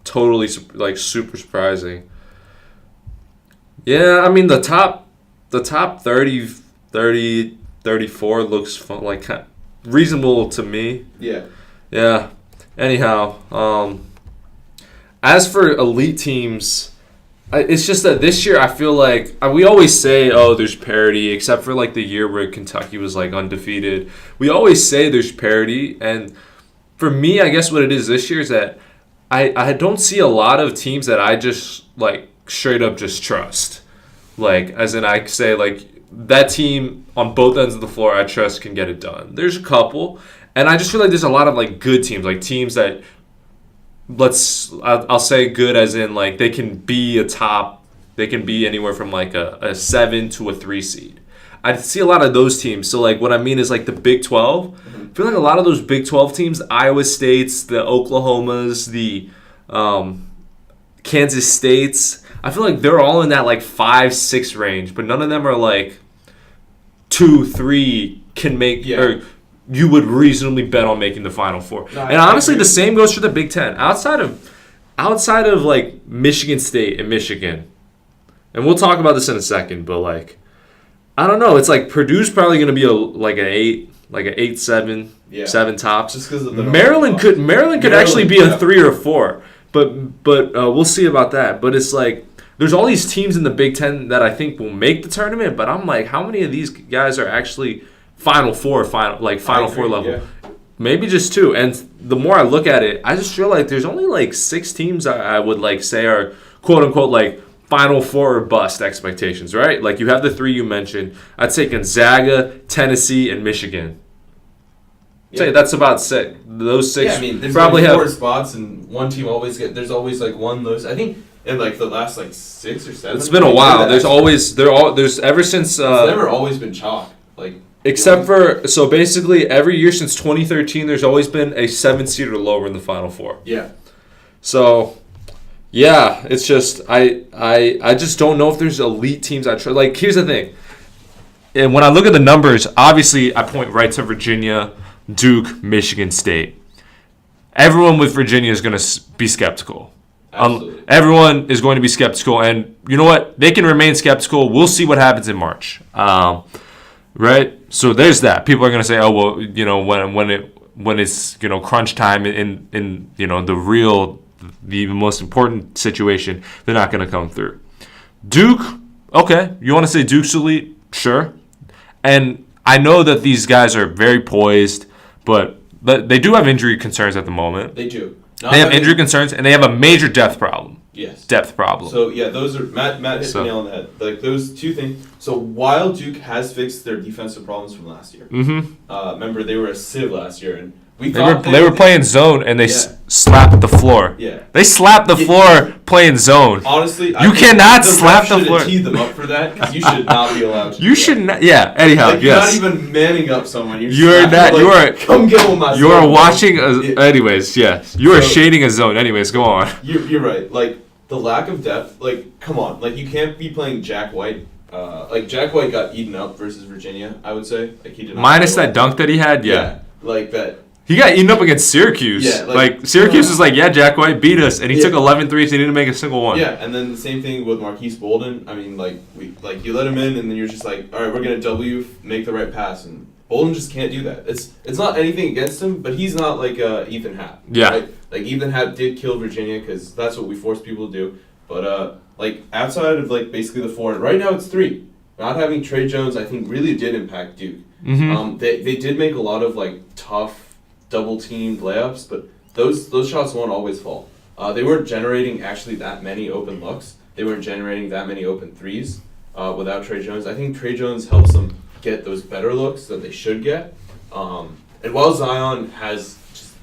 totally super surprising. Yeah, I mean the top 30, 34 looks fun, reasonable to me. Yeah. Yeah. Anyhow, as for elite teams, it's just that this year I feel like we always say, oh, there's parity, except for the year where Kentucky was undefeated. We always say there's parity, and for me, I guess what it is this year is that I don't see a lot of teams that I just straight up just trust. As in I say that team on both ends of the floor I trust can get it done. There's a couple, and I just feel like there's a lot of good teams, teams that I'll say good as in they can be they can be anywhere from a 7 to a 3 seed. I see a lot of those teams. So what I mean is the Big 12. I feel like a lot of those Big 12 teams, the Iowa States, the Oklahomas, the Kansas States, I feel like they're all in that 5-6 range, but none of them are 2-3 can make or you would reasonably bet on making the Final Four. No, and honestly, the same goes for the Big 10. Outside of Michigan State and Michigan, and we'll talk about this in a second, but I don't know. It's Purdue's probably going to be an 8-7, 7 tops. Just because of the Maryland could actually be a 3 or 4, but we'll see about that. But it's there's all these teams in the Big Ten that I think will make the tournament, but I'm how many of these guys are actually Final Four level? Yeah. Maybe just 2. And the more I look at it, I just feel there's only 6 teams I would say are quote unquote Final Four or bust expectations, right? You have the 3 you mentioned. I'd say Gonzaga, Tennessee, and Michigan. Say that's about six. Those six. Yeah, I mean, there's probably like 4 have. spots, and one team there's always like one lose. I think in like the last like 6 or 7. It's been a while. There's ever since. It's never always been chalk. Like except for basically every year since 2013, there's always been a 7 seed or lower in the Final Four. Yeah. So, yeah, it's just I just don't know if there's elite teams I try. Like, here's the thing. And when I look at the numbers, obviously I point right to Virginia, Duke, Michigan State. Everyone with Virginia is going to be skeptical. Absolutely. Everyone is going to be skeptical, and you know what? They can remain skeptical. We'll see what happens in March. Right? So there's that. People are going to say, "Oh, well, you know, when it's, you know, crunch time in you know, the most important situation, they're not going to come through." Duke, okay, you want to say Duke's elite? Sure. And I know that these guys are very poised, but they do have injury concerns at the moment. They do. They have injury concerns, and they have a major depth problem. Yes. Depth problem. So, yeah, those are... Matt hit the nail on the head. Like, those two things. So, while Duke has fixed their defensive problems from last year, remember, they were a sieve last year, and they were playing zone, and they slapped the floor. Yeah. They slapped the floor playing zone. Honestly, you cannot slap the floor. You should teed them up for that, because you should not be allowed to. You should not. Yeah. Anyhow, like, yes. You're not even manning up someone. You're not. Like, you are. Come get on my zone. You are watching. Anyways, yes. You are shading a zone. Anyways, go on. You're right. Like, the lack of depth. Like, come on. Like, you can't be playing Jack White. Like, Jack White got eaten up versus Virginia, I would say. Like, he did not minus that dunk that he had. Yeah. Like that. He got eaten up against Syracuse. Yeah, like Syracuse was like, yeah, Jack White beat us, and he took 11 threes, and he didn't make a single one. Yeah, and then the same thing with Marquise Bolden. I mean, you let him in, and then you're just like, all right, we're gonna double you, make the right pass, and Bolden just can't do that. It's not anything against him, but he's not like Ethan Happ. Yeah. Right? Like Ethan Happ did kill Virginia because that's what we force people to do. But like outside of like basically the 4, right now it's 3. Not having Trey Jones, I think, really did impact Duke. Mm-hmm. They did make a lot of like tough double-teamed layups, but those shots won't always fall. They weren't generating actually that many open looks. They weren't generating that many open threes without Trey Jones. I think Trey Jones helps them get those better looks that they should get. And while Zion has just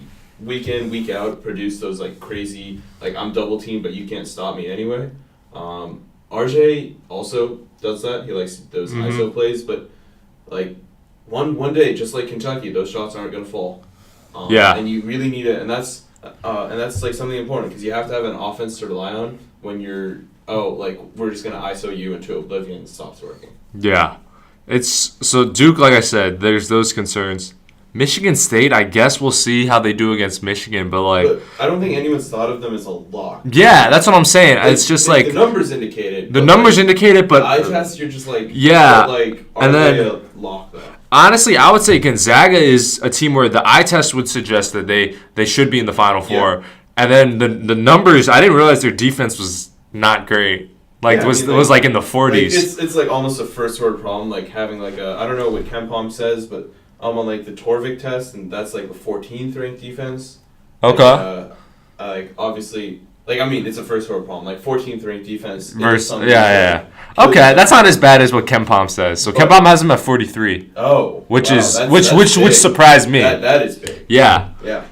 week in, week out produced those like crazy, like I'm double-teamed, but you can't stop me anyway. RJ also does that. He likes those ISO plays, but like one day, just like Kentucky, those shots aren't going to fall. And you really need it, and that's like something important because you have to have an offense to rely on when you're we're just gonna ISO you into oblivion and it stops working. Yeah, so Duke, like I said, there's those concerns. Michigan State, I guess we'll see how they do against Michigan, but I don't think anyone's thought of them as a lock. Yeah, that's what I'm saying. It's just like the numbers indicated. The numbers indicated, but the eye test, you're just like and then they a lock though? Honestly, I would say Gonzaga is a team where the eye test would suggest that they should be in the Final Four. And then the numbers, I didn't realize their defense was not great. Like, it was like in the 40s. Like it's like almost a first word problem, like having like a, I don't know what KenPom says, but I'm on like the Torvik test, and that's like a 14th ranked defense. Okay. Like obviously, like I mean, it's a first world problem. Like 14th ranked defense. Yeah. Okay, that's not as bad as what KenPom says. So KenPom has him at 43. Oh. Which surprised me. That is big. Yeah. Yeah.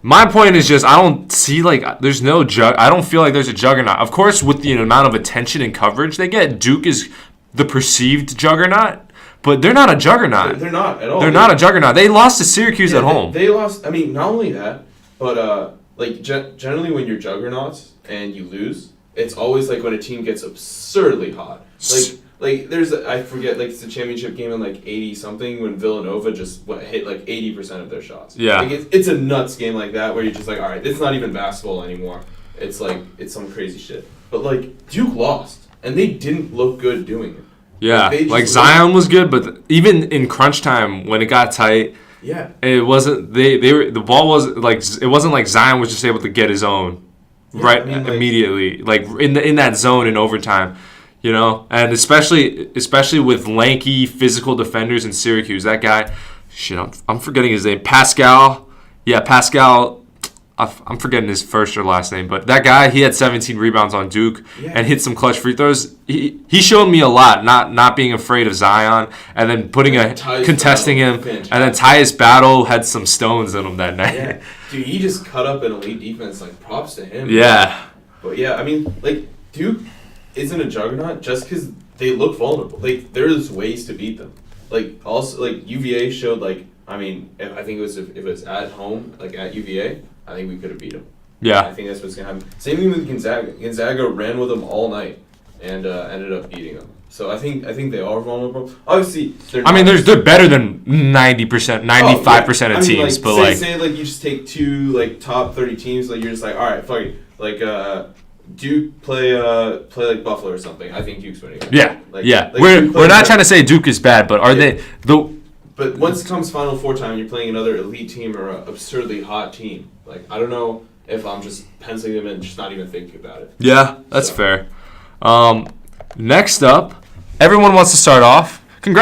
My point is just I don't see like there's no I don't feel like there's a juggernaut. Of course, with the amount of attention and coverage they get, Duke is the perceived juggernaut. But they're not a juggernaut. They're not at all. They're not a juggernaut. They lost to Syracuse at home. They lost. I mean, not only that, but like generally when you're juggernauts and you lose, it's always like when a team gets absurdly hot. Like there's I forget like it's a championship game in like 80 something when Villanova just hit like 80% of their shots. Yeah. Like it's a nuts game like that where you're just like, all right, it's not even basketball anymore. It's like it's some crazy shit. But like Duke lost and they didn't look good doing it. Yeah, like Zion was good, but even in crunch time when it got tight, it wasn't. The ball was like it wasn't like Zion was just able to get his own immediately, like in that zone in overtime, you know, and especially with lanky physical defenders in Syracuse. That guy, I'm forgetting his name, Pascal. Yeah, Pascal. I'm forgetting his first or last name, but that guy, he had 17 rebounds on Duke and hit some clutch free throws. He showed me a lot, not being afraid of Zion, and then contesting him, and then Tyus Battle had some stones in him that night. Yeah. Dude, he just cut up an elite defense. Like, props to him. Yeah. But yeah, I mean, like, Duke isn't a juggernaut just because they look vulnerable. Like, there's ways to beat them. Like, also, like, UVA showed, like, I mean, I think if it was at home, like at UVA, I think we could have beat them. Yeah. I think that's what's going to happen. Same thing with Gonzaga. Gonzaga ran with them all night and ended up beating them. So I think they are vulnerable. Obviously, they're better than 90%, 95% of teams, but say you just take two like top 30 teams, like you're just like, all right, fuck it, like Duke play like Buffalo or something. I think Duke's winning. Yeah, like, yeah. Like we're not trying to say Duke is bad, but are they the? But once it comes Final Four time, you're playing another elite team or an absurdly hot team. Like, I don't know if I'm just penciling them in and just not even thinking about it. Yeah, that's fair. Next up, everyone wants to start off. By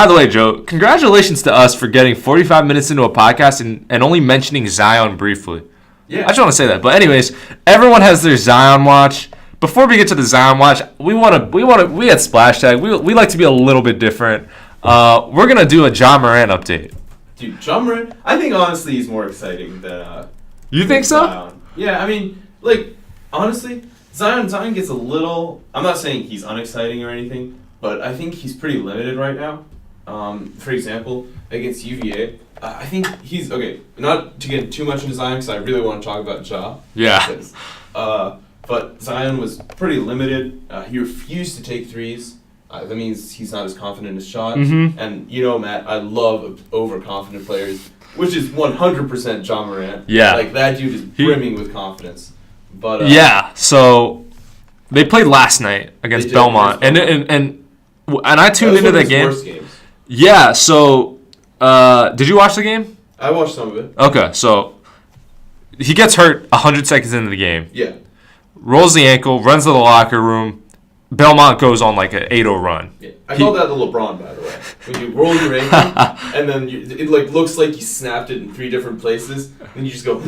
the way, Joe, congratulations to us for getting 45 minutes into a podcast and only mentioning Zion briefly. Yeah. I just want to say that. But anyways, everyone has their Zion watch. Before we get to the Zion watch, we at SplashTag, we like to be a little bit different. We're going to do a Ja Morant update. Dude, Ja Morant, I think honestly he's more exciting than You think so? Zion. Yeah, I mean, like, honestly, Zion gets a little, I'm not saying he's unexciting or anything, but I think he's pretty limited right now. For example, against UVA, I think he's, okay, not to get too much into Zion because I really want to talk about Ja. Yeah. Because, but Zion was pretty limited. He refused to take threes. That means he's not as confident in his shot. Mm-hmm. And, Matt, I love overconfident players, which is 100% Ja Morant. Yeah. Like, that dude is brimming with confidence. But yeah, so they played last night against Belmont. And I tuned into that game. Worst games. Yeah, so did you watch the game? I watched some of it. Okay, so he gets hurt 100 seconds into the game. Yeah. Rolls the ankle, runs to the locker room. Belmont goes on like an 8-0 run. Yeah. I call that the LeBron, by the way. When you roll your ankle, and then it like looks like you snapped it in 3 different places, and you just go,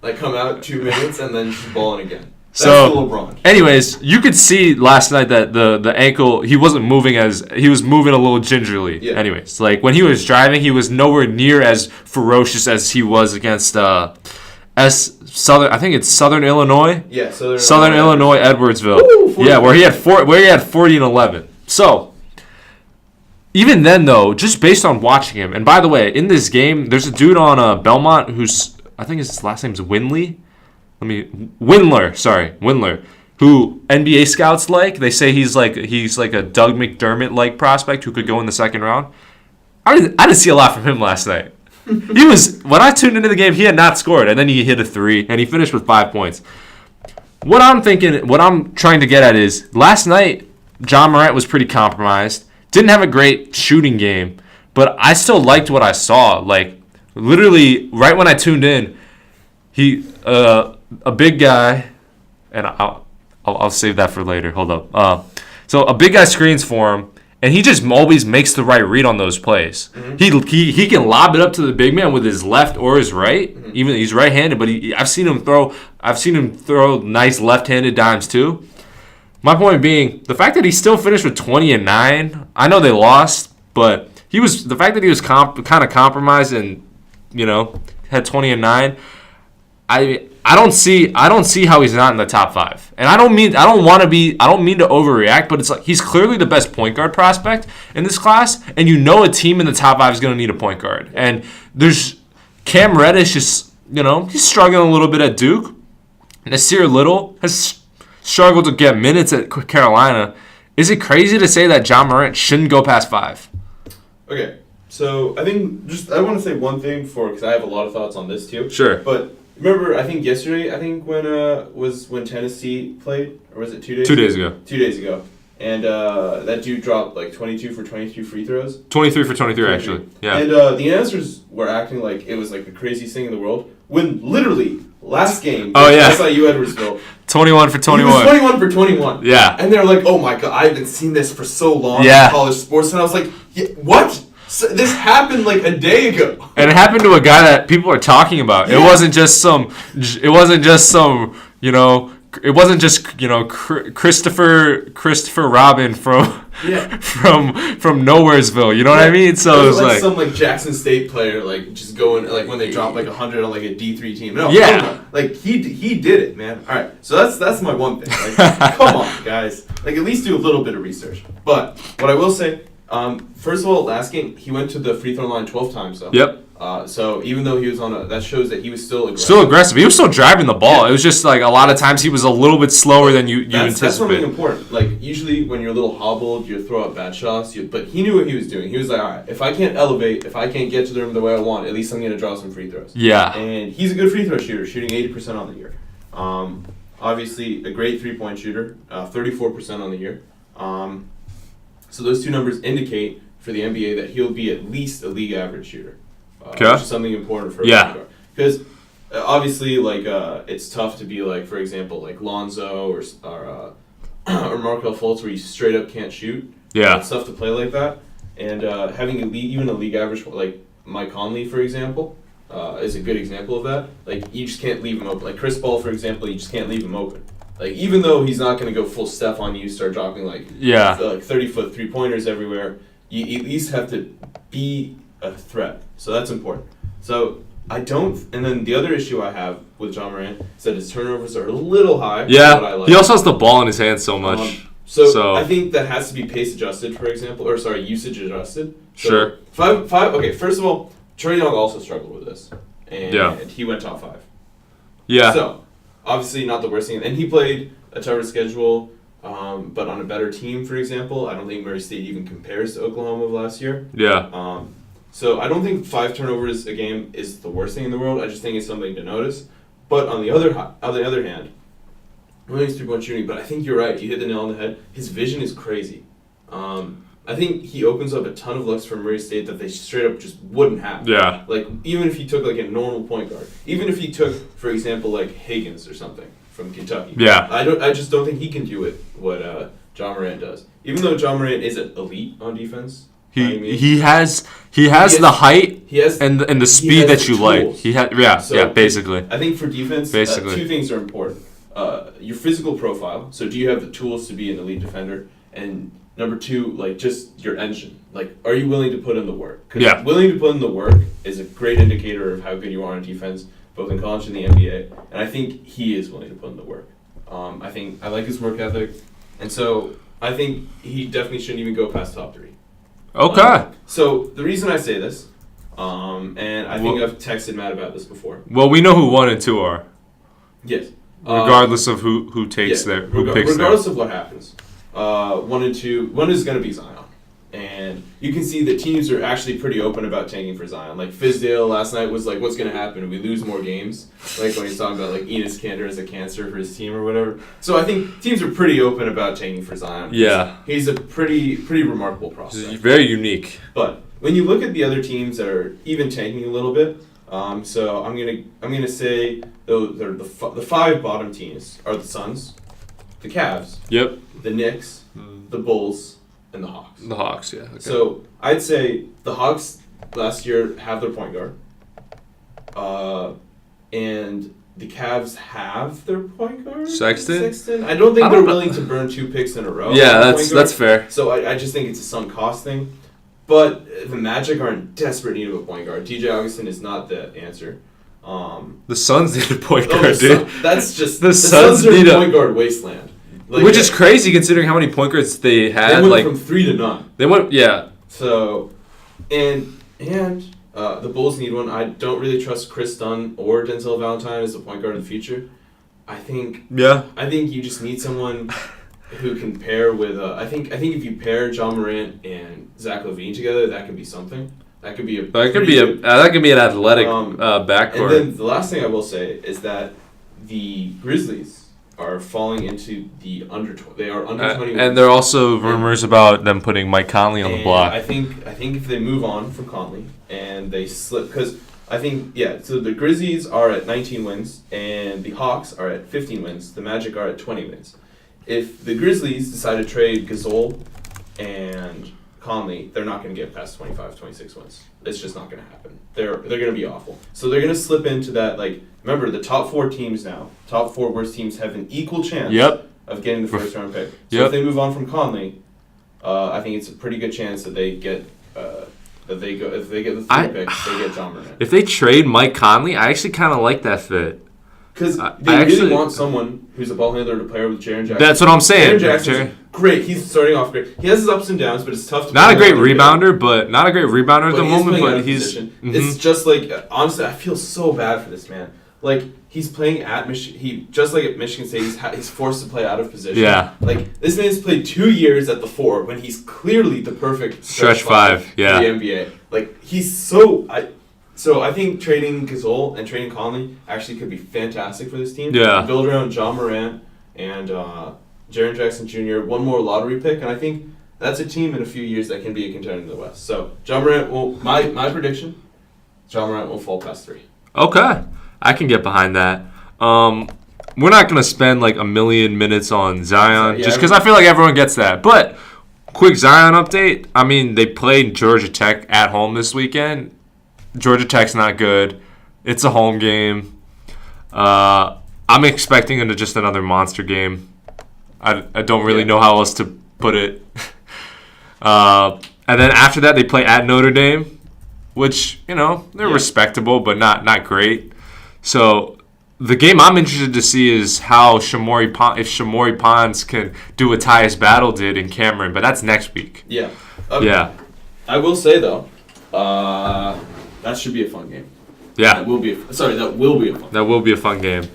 like come out 2 minutes, and then you just ball it again. That's the LeBron. Anyways, you could see last night that the ankle, he wasn't moving he was moving a little gingerly. Yeah. Anyways, like when he was driving, he was nowhere near as ferocious as he was against Southern Illinois. Yeah, Southern Illinois, Edwardsville. Woo, yeah, where he had 40 and 11. So, even then though, just based on watching him, and by the way, in this game, there's a dude on Belmont who's, I think his last name's Windler, who NBA scouts like. They say he's like a Doug McDermott like prospect who could go in the second round. I didn't see a lot from him last night. When I tuned into the game, he had not scored, and then he hit a 3, and he finished with 5 points. What I'm trying to get at is, last night, Ja Morant was pretty compromised. Didn't have a great shooting game, but I still liked what I saw. Like, literally, right when I tuned in, a big guy, and I'll save that for later. Hold up. So a big guy screens for him, and he just always makes the right read on those plays. Mm-hmm. He can lob it up to the big man with his left or his right. Mm-hmm. Even he's right-handed, but I've seen him throw nice left-handed dimes too. My point being, the fact that he still finished with 20 and 9. I know they lost, but the fact that he was kind of compromised and had 20 and 9. I don't see how he's not in the top 5. And I don't mean to overreact, but it's like he's clearly the best point guard prospect in this class, and a team in the top 5 is going to need a point guard. And there's Cam Reddish is, he's struggling a little bit at Duke. Nasir Little has struggled to get minutes at Carolina. Is it crazy to say that Ja Morant shouldn't go past 5? Okay, so I think I want to say one thing because I have a lot of thoughts on this too. Sure. But remember, I think yesterday, when Tennessee played, or was it 2 days? 2 days ago. 2 days ago, and that dude dropped like 22 for 22 free throws. 23 for 23 actually. Yeah. And the announcers were acting like it was like the craziest thing in the world when literally last game. SIU Edwardsville. 21 for 21. He was 21 for 21. Yeah. And they're like, oh my god, I haven't seen this for so long in college sports. And I was like, what? So this happened like a day ago. And it happened to a guy that people are talking about. Yeah. It wasn't just some. It wasn't just some. You know. It wasn't just Christopher Robin from from Nowheresville. You know what I mean? So it was like some like Jackson State player like just going like when they drop like 100 on like a D3 team. No, yeah, like he did it, man. All right, so that's my one thing. Like, come on, guys. Like at least do a little bit of research. But what I will say, first of all, last game he went to the free throw line 12 times though. Yep. So even though he was that shows that he was still aggressive. Still aggressive. He was still driving the ball. Yeah. It was just like a lot of times he was a little bit slower than you anticipate. That's something important. Like usually when you're a little hobbled, you throw out bad shots. But he knew what he was doing. He was like, all right, if I can't elevate, if I can't get to the rim the way I want, at least I'm going to draw some free throws. Yeah. And he's a good free throw shooter, shooting 80% on the year. Obviously a great 3-point shooter, 34% on the year. So those two numbers indicate for the NBA that he'll be at least a league average shooter. Which is something important for a point guard. Because obviously, like, it's tough to be like, for example, like Lonzo or Markelle Fultz, where you straight up can't shoot. Yeah, it's tough to play like that. And having even a league average, like Mike Conley, for example, is a good example of that. Like, you just can't leave him open. Like Chris Paul, for example, you just can't leave him open. Like, even though he's not going to go full Steph on you, start dropping like 30-foot 3-pointers everywhere, you at least have to be a threat. So that's important. So I don't, and then the other issue I have with John Morant is that his turnovers are a little high. Yeah, what I like. He also has the ball in his hands so much. So I think that has to be pace adjusted, for example, or usage adjusted. So sure. Five. Okay, first of all, Trae Young also struggled with this, and he went top 5. Yeah. So obviously not the worst thing, and he played a tougher schedule, but on a better team, for example. I don't think Murray State even compares to Oklahoma of last year. Yeah. So I don't think 5 turnovers a game is the worst thing in the world. I just think it's something to notice. But on the other hand, really 3-point shooting. But I think you're right. You hit the nail on the head. His vision is crazy. I think he opens up a ton of looks for Murray State that they straight up just wouldn't have. Yeah. Like even if he took like a normal point guard, even if he took, for example, like Higgins or something from Kentucky. Yeah. I just don't think he can do what John Morant does. Even though John Morant isn't elite on defense. He has the height and the speed that you tools. like. Basically. I think for defense, 2 things are important. Your physical profile. So do you have the tools to be an elite defender? And number 2, like just your engine. Like, are you willing to put in the work? Because willing to put in the work is a great indicator of how good you are on defense, both in college and the NBA. And I think he is willing to put in the work. I like his work ethic, and so I think he definitely shouldn't even go past top 3. Okay. So the reason I say this, and I think I've texted Matt about this before. Well, we know who 1 and 2 are. Yes. Regardless of who picks regardless of what happens, 1 and 2, 1 is going to be Zion, and you can see that teams are actually pretty open about tanking for Zion. Like Fizdale last night was like, "What's going to happen? We lose more games." Like when he's talking about like Enes Kanter as a cancer for his team or whatever. So I think teams are pretty open about tanking for Zion. Yeah, he's a pretty remarkable prospect. He's very unique. But when you look at the other teams that are even tanking a little bit, so I'm gonna say they're the 5 bottom teams are the Suns, the Cavs, the Knicks, the Bulls, and the Hawks. The Hawks, yeah. Okay. So I'd say the Hawks last year have their point guard, and the Cavs have their point guard. Sexton. I don't think they're willing to burn 2 picks in a row. Yeah, that's fair. So I just think it's a sunk cost thing. But the Magic are in desperate need of a point guard. TJ Augustin is not the answer. The Suns need a point guard, dude. That's just the Suns are need a point guard wasteland. Like, which is crazy considering how many point guards they had. They went from 3 to none. They went, yeah. So, and the Bulls need one. I don't really trust Chris Dunn or Denzel Valentine as a point guard in the future. I think you just need someone who can pair with. I think if you pair John Morant and Zach LaVine together, that could be something. That could be an athletic backcourt. And then the last thing I will say is that the Grizzlies are falling into the under 20. And there are also rumors about them putting Mike Conley on the block. I think if they move on from Conley and they slip, because I think so the Grizzlies are at 19 wins and the Hawks are at 15 wins. The Magic are at 20 wins. If the Grizzlies decide to trade Gasol and Conley, they're not going to get past 25, 26 wins. It's just not going to happen. They're going to be awful. So they're going to slip into that, like, remember, the top 4 teams now, top 4 worst teams have an equal chance of getting the first round pick. So if they move on from Conley, I think it's a pretty good chance that they get if they get the 3rd pick, they get John Morant. If they trade Mike Conley, I actually kind of like that fit. Because they really want someone who's a ball handler to play with Jaren Jackson. That's what I'm saying. Jaren Jackson's great. He's starting off great. He has his ups and downs, but it's tough to not a great rebounder at the moment. But he's It's just like, honestly, I feel so bad for this man. Like, he's playing at Michigan. Just like at Michigan State, he's forced to play out of position. Yeah. Like, this man's played 2 years at the 4 when he's clearly the perfect stretch 5 in the NBA. Like, he's so. So I think trading Gasol and trading Conley actually could be fantastic for this team. Yeah. Build around John Morant and Jaren Jackson Jr., one more lottery pick, and I think that's a team in a few years that can be a contender in the West. So John Morant will, my prediction, John Morant will fall past 3. Okay. I can get behind that. We're not going to spend like a million minutes on Zion just because I feel like everyone gets that. But quick Zion update. I mean, they played Georgia Tech at home this weekend. Georgia Tech's not good. It's a home game. I'm expecting just another monster game. I don't really know how else to put it. And then after that, they play at Notre Dame, which, they're respectable, but not great. So the game I'm interested to see is how if Shamori Pons can do what Tyus Battle did in Cameron, but that's next week. Yeah. Yeah. I will say, though, that should be a fun game. Yeah. That will be a fun game. That will be a fun game.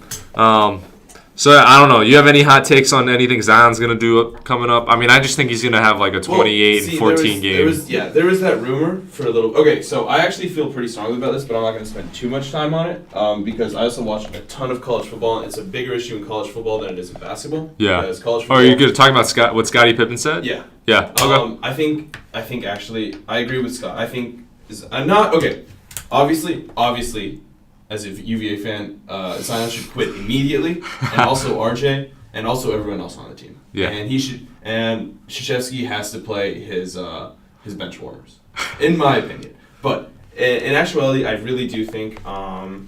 So I don't know. You have any hot takes on anything Zion's going to do coming up? I mean, I just think he's going to have like a 28-14 game. There was that rumor for a little. Okay, so I actually feel pretty strongly about this, but I'm not going to spend too much time on it because I also watch a ton of college football, and it's a bigger issue in college football than it is in basketball. Yeah. College football, are you going to talk about what Scottie Pippen said? Yeah. Yeah. Okay. I think actually I agree with Scott. I think I'm not okay. Obviously. As a UVA fan, Zion should quit immediately, and also RJ, and also everyone else on the team. Yeah. And Krzyzewski has to play his bench warmers, in my opinion. But in actuality, I really do think I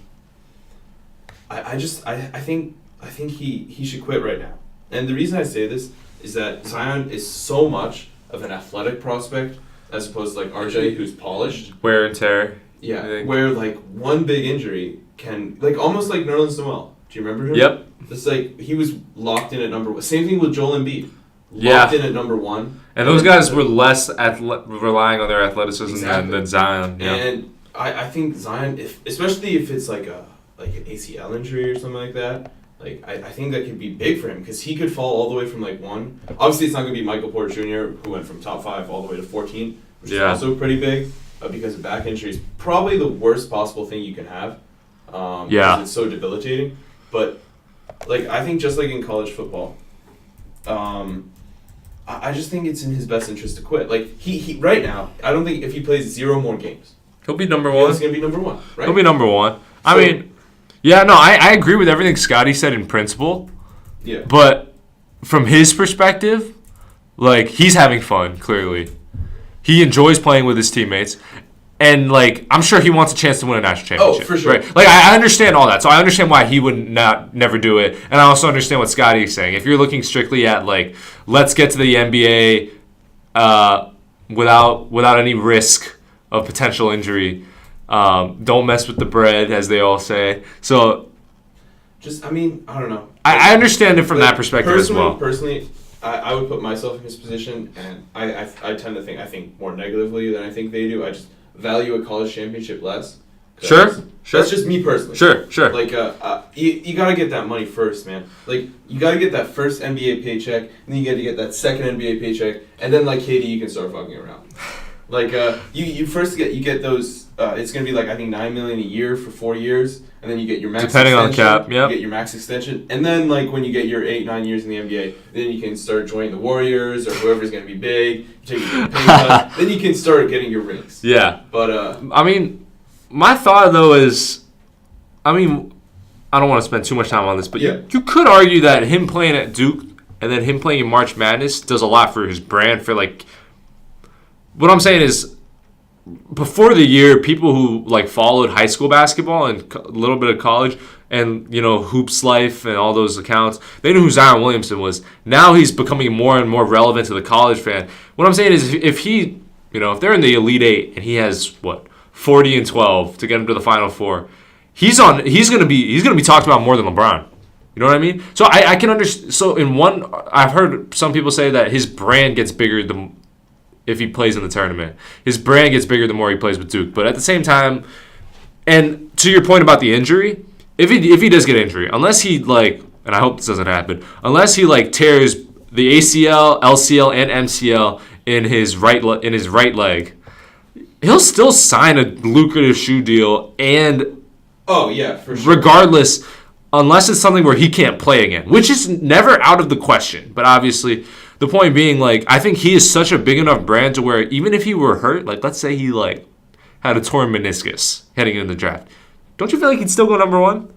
think he should quit right now. And the reason I say this is that Zion is so much of an athletic prospect as opposed to like RJ, who's polished. Wear and tear. Yeah, where like one big injury can almost like Nerlens Noel. Do you remember him? Yep. It's like he was locked in at number 1. Same thing with Joel Embiid. Locked in at number 1. And those guys were less relying on their athleticism than Zion. Yeah. And I think Zion, especially if it's like an ACL injury or something like that, like I think that could be big for him because he could fall all the way from like 1. Obviously, it's not going to be Michael Porter Jr. who went from top 5 all the way to 14, which is also pretty big. Because of back injuries, probably the worst possible thing you can have. Because it's so debilitating. But like I think just like in college football, I just think it's in his best interest to quit. Like he right now, I don't think if he plays 0 more games, he'll be number 1. He's gonna be number 1, right? He'll be number 1. I mean, I agree with everything Scotty said in principle. Yeah. But from his perspective, like he's having fun. Clearly. He enjoys playing with his teammates, and like I'm sure he wants a chance to win a national championship. Oh, for sure. Right? Like I understand all that, so I understand why he would never do it, and I also understand what Scotty is saying. If you're looking strictly at like let's get to the NBA without any risk of potential injury, don't mess with the bread, as they all say. So, I don't know. I understand it from that perspective as well. Personally. I would put myself in his position, and I tend to think more negatively than I think they do. I just value a college championship less. Sure. That's just me personally. Sure. Like, you gotta get that money first, man. Like, you gotta get that first NBA paycheck, and then you gotta get that second NBA paycheck, and then like KD, you can start fucking around. Like, you first get those. It's gonna be like I think $9 million a year for 4 years, and then you get your max. Depending extension, on the cap, you get your max extension, and then like when you get your 8-9 years in the NBA, then you can start joining the Warriors or whoever's gonna be big. You take your pay cut, then you can start getting your rings. Yeah, but I mean, my thought though is, I don't want to spend too much time on this, but you could argue that him playing at Duke and then him playing in March Madness does a lot for his brand. For like, what I'm saying is, before the year, people who like followed high school basketball and a little bit of college and Hoops Life and all those accounts, they knew who Zion Williamson was. Now he's becoming more and more relevant to the college fan. What I'm saying is, if he, if they're in the Elite Eight and he has 40 and 12 to get him to the Final Four, he's gonna be talked about more than LeBron. You know what I mean? So I can understand. So I've heard some people say that his brand gets bigger if he plays in the tournament. His brand gets bigger the more he plays with Duke. But at the same time, and to your point about the injury, if he does get injury, unless he and I hope this doesn't happen, unless he tears the ACL, LCL, and MCL in his right leg, he'll still sign a lucrative shoe deal. And oh yeah, for sure. Regardless, unless it's something where he can't play again, which is never out of the question. But obviously, the point being, I think he is such a big enough brand to where even if he were hurt, let's say he had a torn meniscus heading into the draft, don't you feel like he'd still go number 1?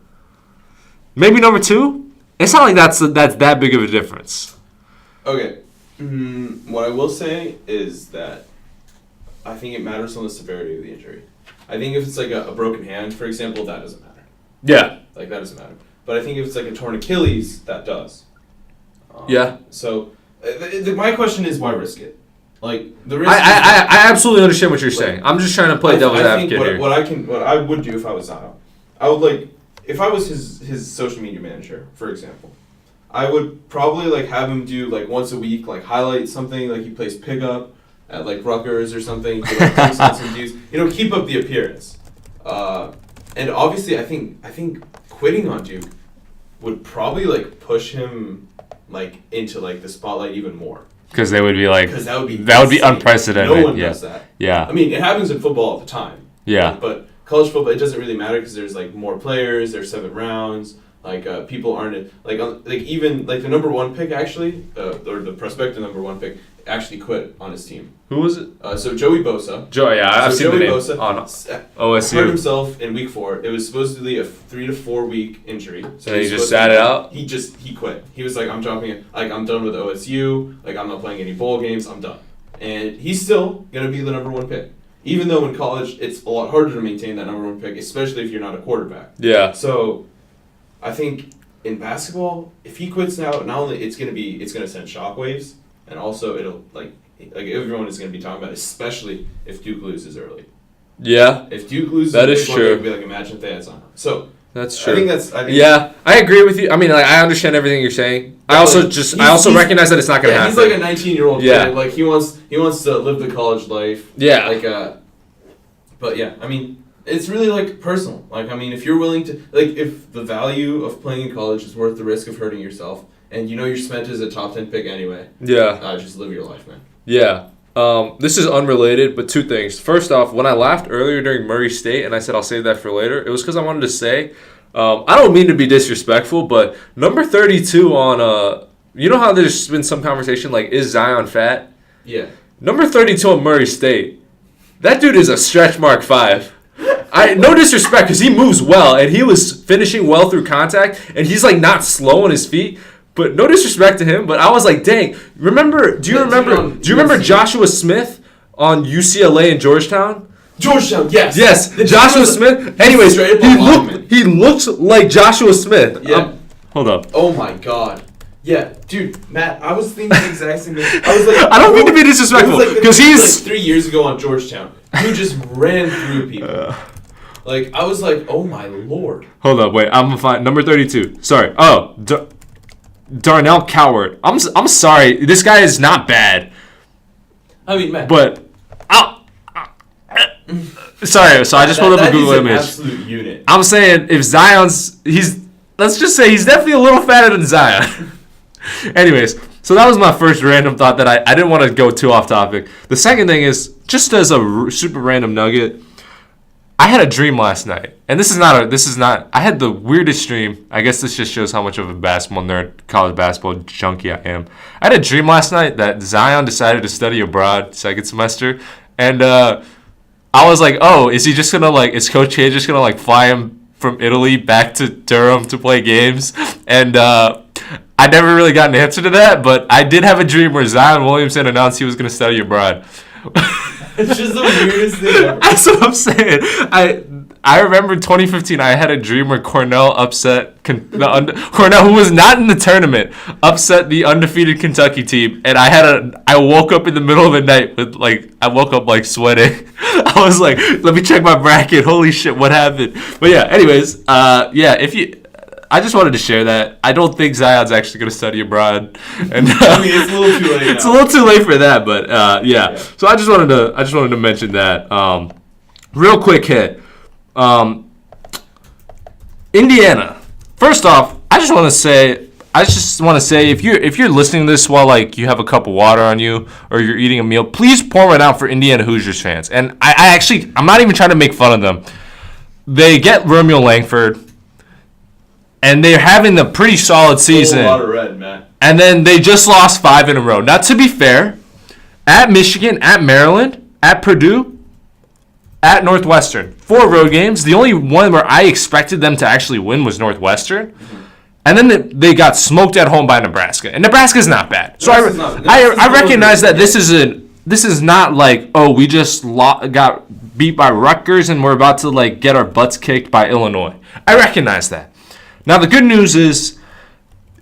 Maybe number 2? It's not like that's that big of a difference. Okay. What I will say is that I think it matters on the severity of the injury. I think if it's a broken hand, for example, that doesn't matter. Yeah. That doesn't matter. But I think if it's a torn Achilles, that does. Yeah. So my question is, why risk it? The risk. I absolutely understand what you're saying. I'm just trying to play devil's advocate here. What I would do if I was Zion, I would if I was his social media manager, for example, I would probably have him do once a week highlight something he plays pickup at Rutgers or something. Some dudes, keep up the appearance. And obviously, I think quitting on Duke would probably push him into the spotlight even more. Because they would be because that would be unprecedented. No one does that. Yeah. I mean, it happens in football all the time. Yeah. But college football, it doesn't really matter because there's more players. There's 7 rounds. People aren't even the number 1 pick actually, or the prospective number 1 pick actually quit on his team. Who was it? So Joey Bosa. I've seen Joey the name Bosa on OSU. Hurt himself in week 4. It was supposedly a 3 to 4 week injury. So he just sat it out. He quit. He was I'm dropping it. I'm done with OSU. I'm not playing any bowl games. I'm done. And he's still gonna be the number 1 pick, even though in college it's a lot harder to maintain that number 1 pick, especially if you're not a quarterback. Yeah. So, I think in basketball, if he quits now, not only it's gonna send shockwaves, and also it'll everyone is gonna be talking about it, especially if Duke loses early. Yeah. If Duke loses, that is true. It'll be imagine if they had Zion. So that's true. I think yeah, I agree with you. I mean, I understand everything you're saying. I also recognize that it's not gonna happen. He's a 19-year-old kid. He wants to live the college life. Yeah. But yeah, I mean, it's really personal. If you're willing to if the value of playing in college is worth the risk of hurting yourself, and you're spent as a top 10 pick anyway. Yeah. Just live your life, man. Yeah. This is unrelated, but 2 things. First off, when I laughed earlier during Murray State and I said I'll save that for later, it was because I wanted to say, I don't mean to be disrespectful, but number 32 on, you know how there's been some conversation is Zion fat? Yeah. Number 32 on Murray State, that dude is a stretch mark 5. No disrespect, because he moves well, and he was finishing well through contact, and he's not slow on his feet. But no disrespect to him, but I was dang. Do you remember Joshua Smith on UCLA and Georgetown? Georgetown, yes. Yes, Joshua Smith. Anyways, he looks like Joshua Smith. Yeah. Hold up. Oh my God. Yeah, dude, Matt, I was thinking the exact same thing. I was I don't mean to be disrespectful, because he's 3 years ago on Georgetown. Dude just ran through people. I was oh my Lord. Hold up, wait, I'm gonna find number 32. Sorry. Oh, Darnell Coward. I'm sorry. This guy is not bad. I mean, Matt. But sorry. So I just pulled up a Google image. Absolute unit. I'm saying if let's just say he's definitely a little fatter than Zion. Anyways, so that was my first random thought that I didn't want to go too off topic. The second thing is, just as a super random nugget, I had a dream last night, and this is not. I had the weirdest dream. I guess this just shows how much of a basketball nerd, college basketball junkie I am. I had a dream last night that Zion decided to study abroad second semester, and I was like, oh, is he just gonna is Coach K just gonna fly him from Italy back to Durham to play games? And I never really got an answer to that, but I did have a dream where Zion Williamson announced he was gonna study abroad. It's just the weirdest thing ever. That's what I'm saying. I remember 2015. I had a dream where Cornell upset Cornell, who was not in the tournament, upset the undefeated Kentucky team, and I woke up in the middle of the night with I woke up sweating. I was like, let me check my bracket. Holy shit, what happened? But yeah, anyways, I just wanted to share that. I don't think Zion's actually going to study abroad, and I mean, it's a little too late now. It's a little too late for that, but yeah. So I just wanted to mention that. Real quick hit. Indiana. First off, I just want to say if you're listening to this while you have a cup of water on you or you're eating a meal, please pour it out for Indiana Hoosiers fans. And I'm not even trying to make fun of them. They get Romeo Langford. And they're having a pretty solid season. A lot of red, Matt. And then they just lost 5 in a row. Now, to be fair, at Michigan, at Maryland, at Purdue, at Northwestern, 4 road games. The only one where I expected them to actually win was Northwestern. Mm-hmm. And then they got smoked at home by Nebraska. And Nebraska's not bad. So I recognize that this is not we just got beat by Rutgers and we're about to get our butts kicked by Illinois. I recognize that. Now, the good news is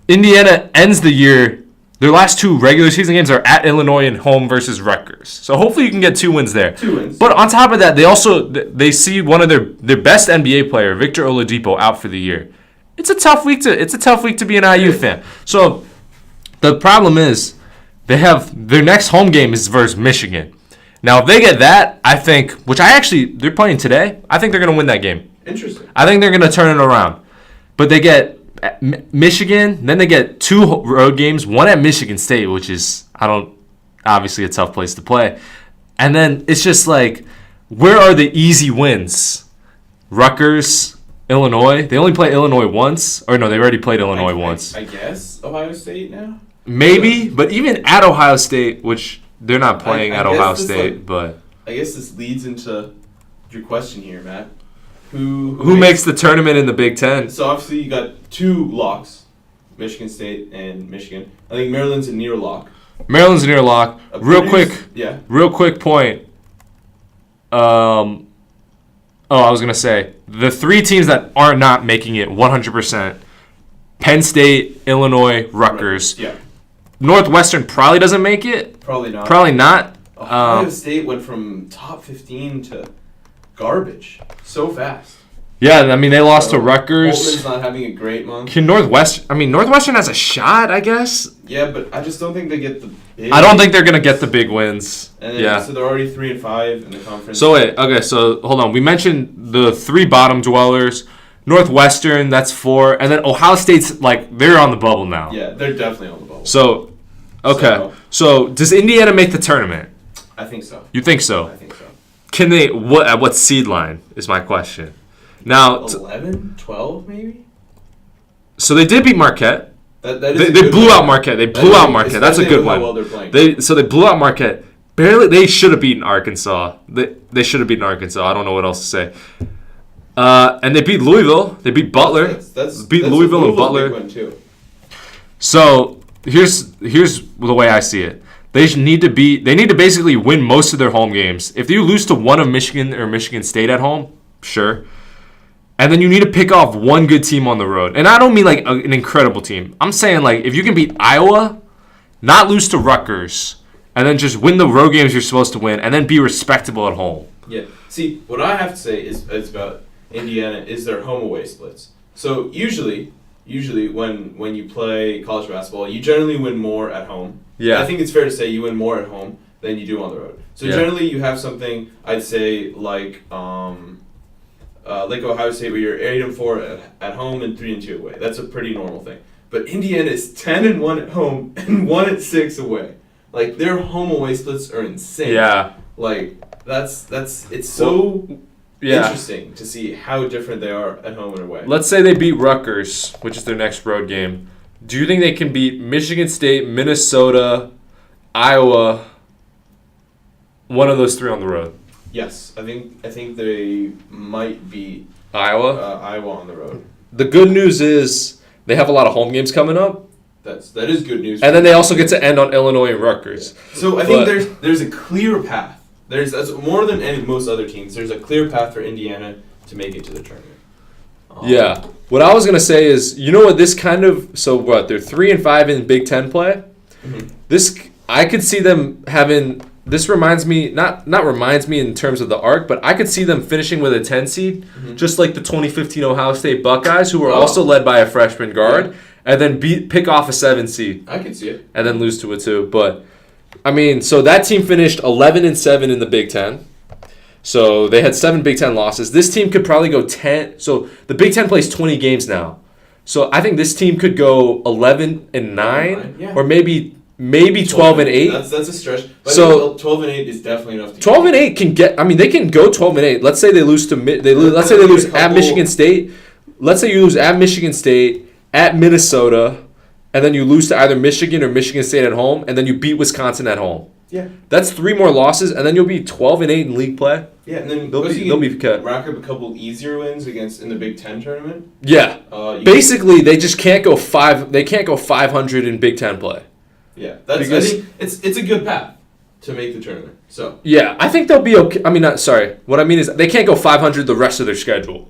Indiana ends the year. Their last 2 regular season games are at Illinois and home versus Rutgers. So hopefully you can get 2 wins there. 2 wins. But on top of that, they see one of their best NBA player, Victor Oladipo, out for the year. It's a tough week to be an IU fan. So the problem is they have their next home game is versus Michigan. Now, if they get that, I think, they're playing today, I think they're going to win that game. Interesting. I think they're going to turn it around. But they get Michigan, then they get 2 road games, one at Michigan State, which is obviously a tough place to play. And then it's just where are the easy wins? Rutgers, Illinois. They only play Illinois once. Or no, they already played Illinois once. I guess Ohio State now? Maybe, but even at Ohio State, which they're not playing at Ohio State, but I guess this leads into your question here, Matt. Who makes the tournament in the Big Ten? So obviously you got 2 locks, Michigan State and Michigan. I think Maryland's a near lock. Maryland's a near lock. Real quick point. I was going to say, the 3 teams that are not making it 100%, Penn State, Illinois, Rutgers. Yeah. Northwestern probably doesn't make it. Probably not. Ohio State went from top 15 to garbage so fast. Yeah, I mean, they lost to Rutgers. Holtman's not having a great month. Northwestern has a shot, I guess. Yeah, but I just don't think they get the big. I don't think they're going to get the big wins. And then, so they're already 3-5 in the conference. So wait, okay, so hold on. We mentioned the 3 bottom dwellers. Northwestern, that's 4. And then Ohio State's, they're on the bubble now. Yeah, they're definitely on the bubble. So, okay. So does Indiana make the tournament? I think so. You think so? I think so. Can they, at what seed line is my question. Now, 11, 12 maybe? So they did beat Marquette. They blew out Marquette. They blew out Marquette. That's a good one. Well, they're playing. They blew out Marquette. Barely. They should have beaten Arkansas. They should have beaten Arkansas. I don't know what else to say. And they beat Louisville. They beat Butler. That's Louisville and Butler. Big one too. So here's the way I see it. They need to basically win most of their home games. If you lose to one of Michigan or Michigan State at home, sure. And then you need to pick off one good team on the road. And I don't mean an incredible team. I'm saying if you can beat Iowa, not lose to Rutgers, and then just win the road games you're supposed to win, and then be respectable at home. Yeah. See, what I have to say is about Indiana is their home away splits. So usually when you play college basketball, you generally win more at home. Yeah. I think it's fair to say you win more at home than you do on the road. So generally you have something, I'd say, like Ohio State, where you're 8-4 at home and 3-2 away. That's a pretty normal thing. But Indiana is 10-1 at home and 1-6 away. Their home away splits are insane. Yeah. It's so interesting to see how different they are at home and away. Let's say they beat Rutgers, which is their next road game. Do you think they can beat Michigan State, Minnesota, Iowa, one of those 3 on the road? Yes, I think they might beat Iowa on the road. The good news is they have a lot of home games coming up. That is good news. And then they also get to end on Illinois and Rutgers. Yeah. So I think there's a clear path That's more than most other teams. There's a clear path for Indiana to make it to the tournament. Yeah. What I was gonna say is, you know what? This kind of they're 3-5 in Big Ten play. Mm-hmm. This I could see them having. This reminds me not reminds me in terms of the arc, but I could see them finishing with a 10 seed, just like the 2015 Ohio State Buckeyes, who were also led by a freshman guard, and then pick off a 7 seed. I could see it, and then lose to a 2. But I mean, so that team finished 11-7 in the Big Ten. So they had 7 Big Ten losses. This team could probably go 10. So the Big Ten plays 20 games now. So I think this team could go 11-9, or maybe 12-8. That's a stretch. But So 12-8 is definitely enough. 12-8 can get. I mean, they can go 12-8. Let's say they lose to. Let's say they lose at Michigan State. Let's say you lose at Michigan State, at Minnesota, and then you lose to either Michigan or Michigan State at home, and then you beat Wisconsin at home. Yeah. That's 3 more losses, and then you'll be 12-8 in league play. Yeah, and then they'll be cut. Rack up a couple easier wins in the Big Ten tournament. Yeah. Basically, they just can't go 5. They can't go 500 in Big Ten play. Yeah, I think it's a good path to make the tournament. So yeah, I think they'll be okay. I mean, what I mean is they can't go 500 the rest of their schedule.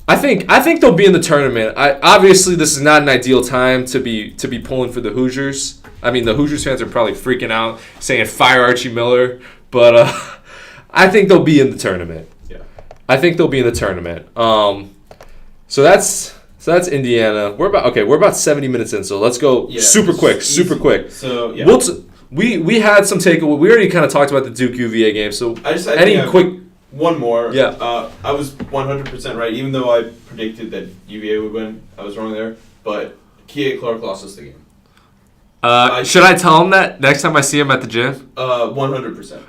I think they'll be in the tournament. Obviously this is not an ideal time to be pulling for the Hoosiers. I mean, the Hoosiers fans are probably freaking out, saying fire Archie Miller, but I think they'll be in the tournament. Yeah, I think they'll be in the tournament. So that's Indiana. We're about 70 minutes in, so let's go super quick. So yeah, we had some takeaway. We already kind of talked about the Duke UVA game. So one more. Yeah. I was 100% right, even though I predicted that UVA would win. I was wrong there, but Kihei Clark lost us the game. Should I tell him that next time I see him at the gym? 100%.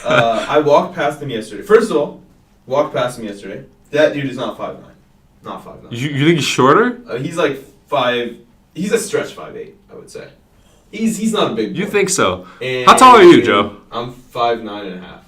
I walked past him yesterday. First of all, That dude is not 5'9". Not 5'9". You think he's shorter? He's like 5. He's a stretch 5'8", I would say. He's not a big boy. You think so? And how tall are you, Joe? I'm 5'9.5".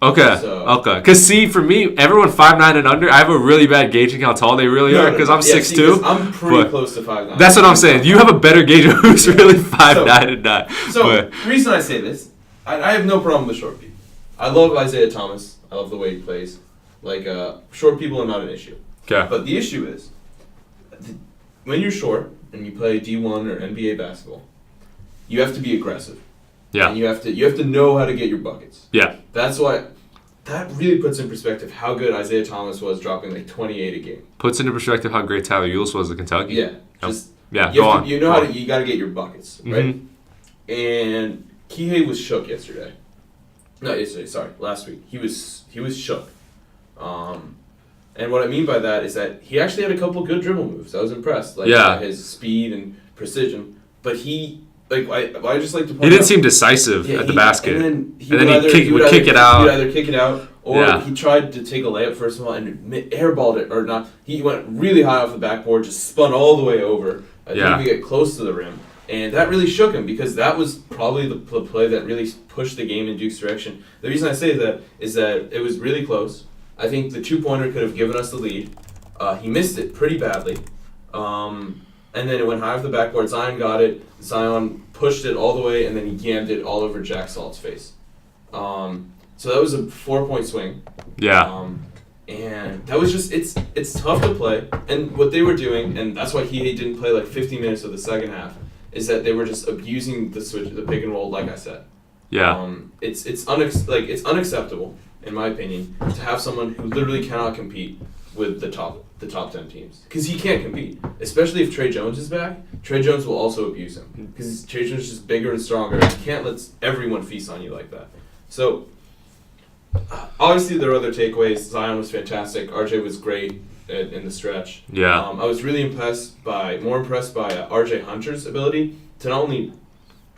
Okay. So, okay. Because see, for me, everyone 5'9" and under, I have a really bad gauging how tall they really are because I'm 6'2". I'm pretty close to 5'9". That's what I'm saying. You have a better gauge of who's really 5'9" and not. So the reason I say this, I have no problem with short people. I love Isaiah Thomas. I love the way he plays. Like short people are not an issue. Okay. But the issue is, when you're short and you play D1 or NBA basketball, you have to be aggressive. Yeah. And you have to know how to get your buckets. Yeah. That's why that really puts in perspective how good Isaiah Thomas was, dropping like 28 a game. Puts into perspective how great Tyler Ulis was at Kentucky. Yeah. Just go on. You know you got to get your buckets, right? Mm-hmm. And Kihei was shook yesterday. Not yesterday, sorry, last week. He was shook. And what I mean by that is that he actually had a couple good dribble moves. I was impressed, his speed and precision. But I just like to point out, he didn't seem decisive at the basket. And then he would kick it out. He would either kick it out or he tried to take a layup first of all and airballed it or not. He went really high off the backboard, just spun all the way over. I didn't even get close to the rim. And that really shook him because that was probably the play that really pushed the game in Duke's direction. The reason I say that is that it was really close. I think the 2-pointer could have given us the lead. He missed it pretty badly. And then it went high off the backboard. Zion got it. Zion pushed it all the way, and then he yammed it all over Jack Salt's face. So that was a 4-point swing. Yeah. And that was just, it's tough to play. And what they were doing, and that's why he didn't play like 15 minutes of the second half, is that they were just abusing the switch, the pick and roll, like I said. Yeah. It's unacceptable, in my opinion, to have someone who literally cannot compete with the top 10 teams, because he can't compete, especially if Trey Jones is back. Trey Jones will also abuse him because Trey Jones is just bigger and stronger. You can't let everyone feast on you like that. So obviously there are other takeaways. Zion was fantastic. RJ was great in the stretch. Yeah. I was really impressed by RJ Hunter's ability to not only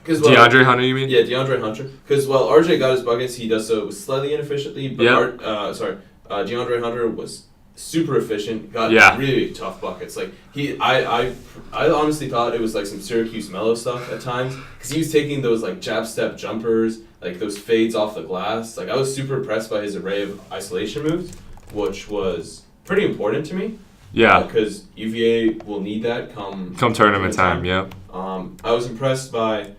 DeAndre Hunter, you mean? Yeah, DeAndre Hunter. Because while RJ got his buckets, he does so slightly inefficiently. But DeAndre Hunter was super efficient. Got really tough buckets. Like I honestly thought it was like some Syracuse Mello stuff at times because he was taking those like jab step jumpers, like those fades off the glass. Like I was super impressed by his array of isolation moves, which was pretty important to me. Yeah. Because UVA will need that come tournament time. Yeah. I was impressed by.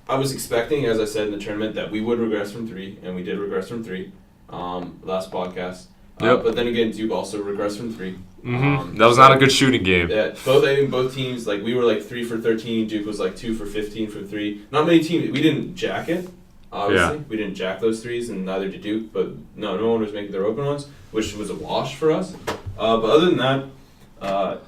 I was expecting, as I said in the tournament, that we would regress from 3, and we did regress from 3 last podcast. Yep. But then again, Duke also regressed from 3. That was not a good shooting game. Yeah, I think both teams, like, we were like 3 for 13. Duke was like 2 for 15 for 3. Not many teams. We didn't jack it. Obviously, we didn't jack those threes, and neither did Duke. But no one was making their open ones, which was a wash for us. But other than that,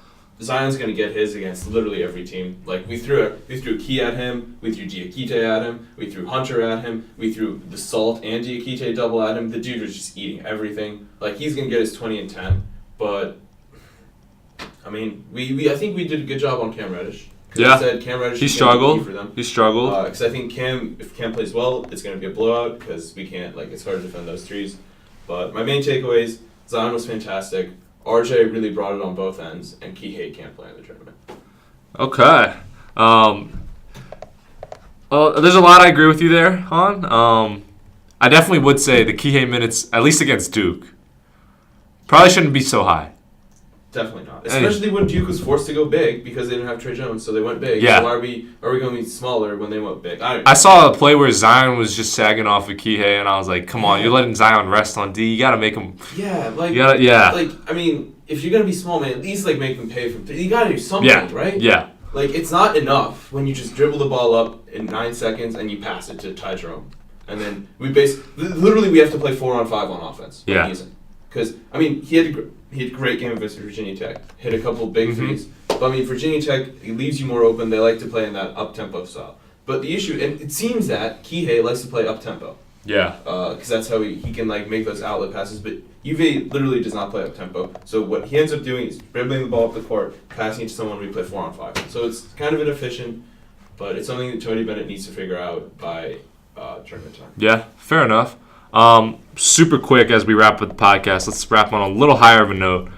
Zion's gonna get his against literally every team. Like we threw a key at him, we threw Diakite at him, we threw Hunter at him, we threw the Salt and Diakite double at him. The dude was just eating everything. Like he's gonna get his 20 and 10. But I mean, I think we did a good job on Cam Reddish. Yeah, I said Cam Reddish he struggled. For them. He struggled. Because I think if Cam plays well, it's gonna be a blowout because we can't it's hard to defend those threes. But my main takeaways: Zion was fantastic. RJ really brought it on both ends, and Kihei can't play in the tournament. Okay. There's a lot I agree with you there on. I definitely would say the Kihei minutes, at least against Duke, probably shouldn't be so high. Definitely not. Especially when Duke was forced to go big because they didn't have Trey Jones, so they went big. Yeah. So why are we going to be smaller when they went big? I saw a play where Zion was just sagging off of Kihei, and I was like, come on, you're letting Zion rest on D. You got to make him. Yeah, I mean, if you're going to be small, man, at least make them pay for you got to do something, right? Yeah. It's not enough when you just dribble the ball up in 9 seconds and you pass it to Ty Jerome. And then we have to play 4-on-5 on offense. Yeah. Because, I mean, he had a great game against Virginia Tech. Hit a couple big threes. But, I mean, Virginia Tech, it leaves you more open. They like to play in that up-tempo style. But the issue, and it seems that Kihei likes to play up-tempo. Yeah. Because that's how he can, make those outlet passes. But UVA literally does not play up-tempo. So what he ends up doing is dribbling the ball up the court, passing it to someone we play 4-on-5. So it's kind of inefficient, but it's something that Tony Bennett needs to figure out by tournament time. Yeah, fair enough. Super quick as we wrap up the podcast, let's wrap on a little higher of a note.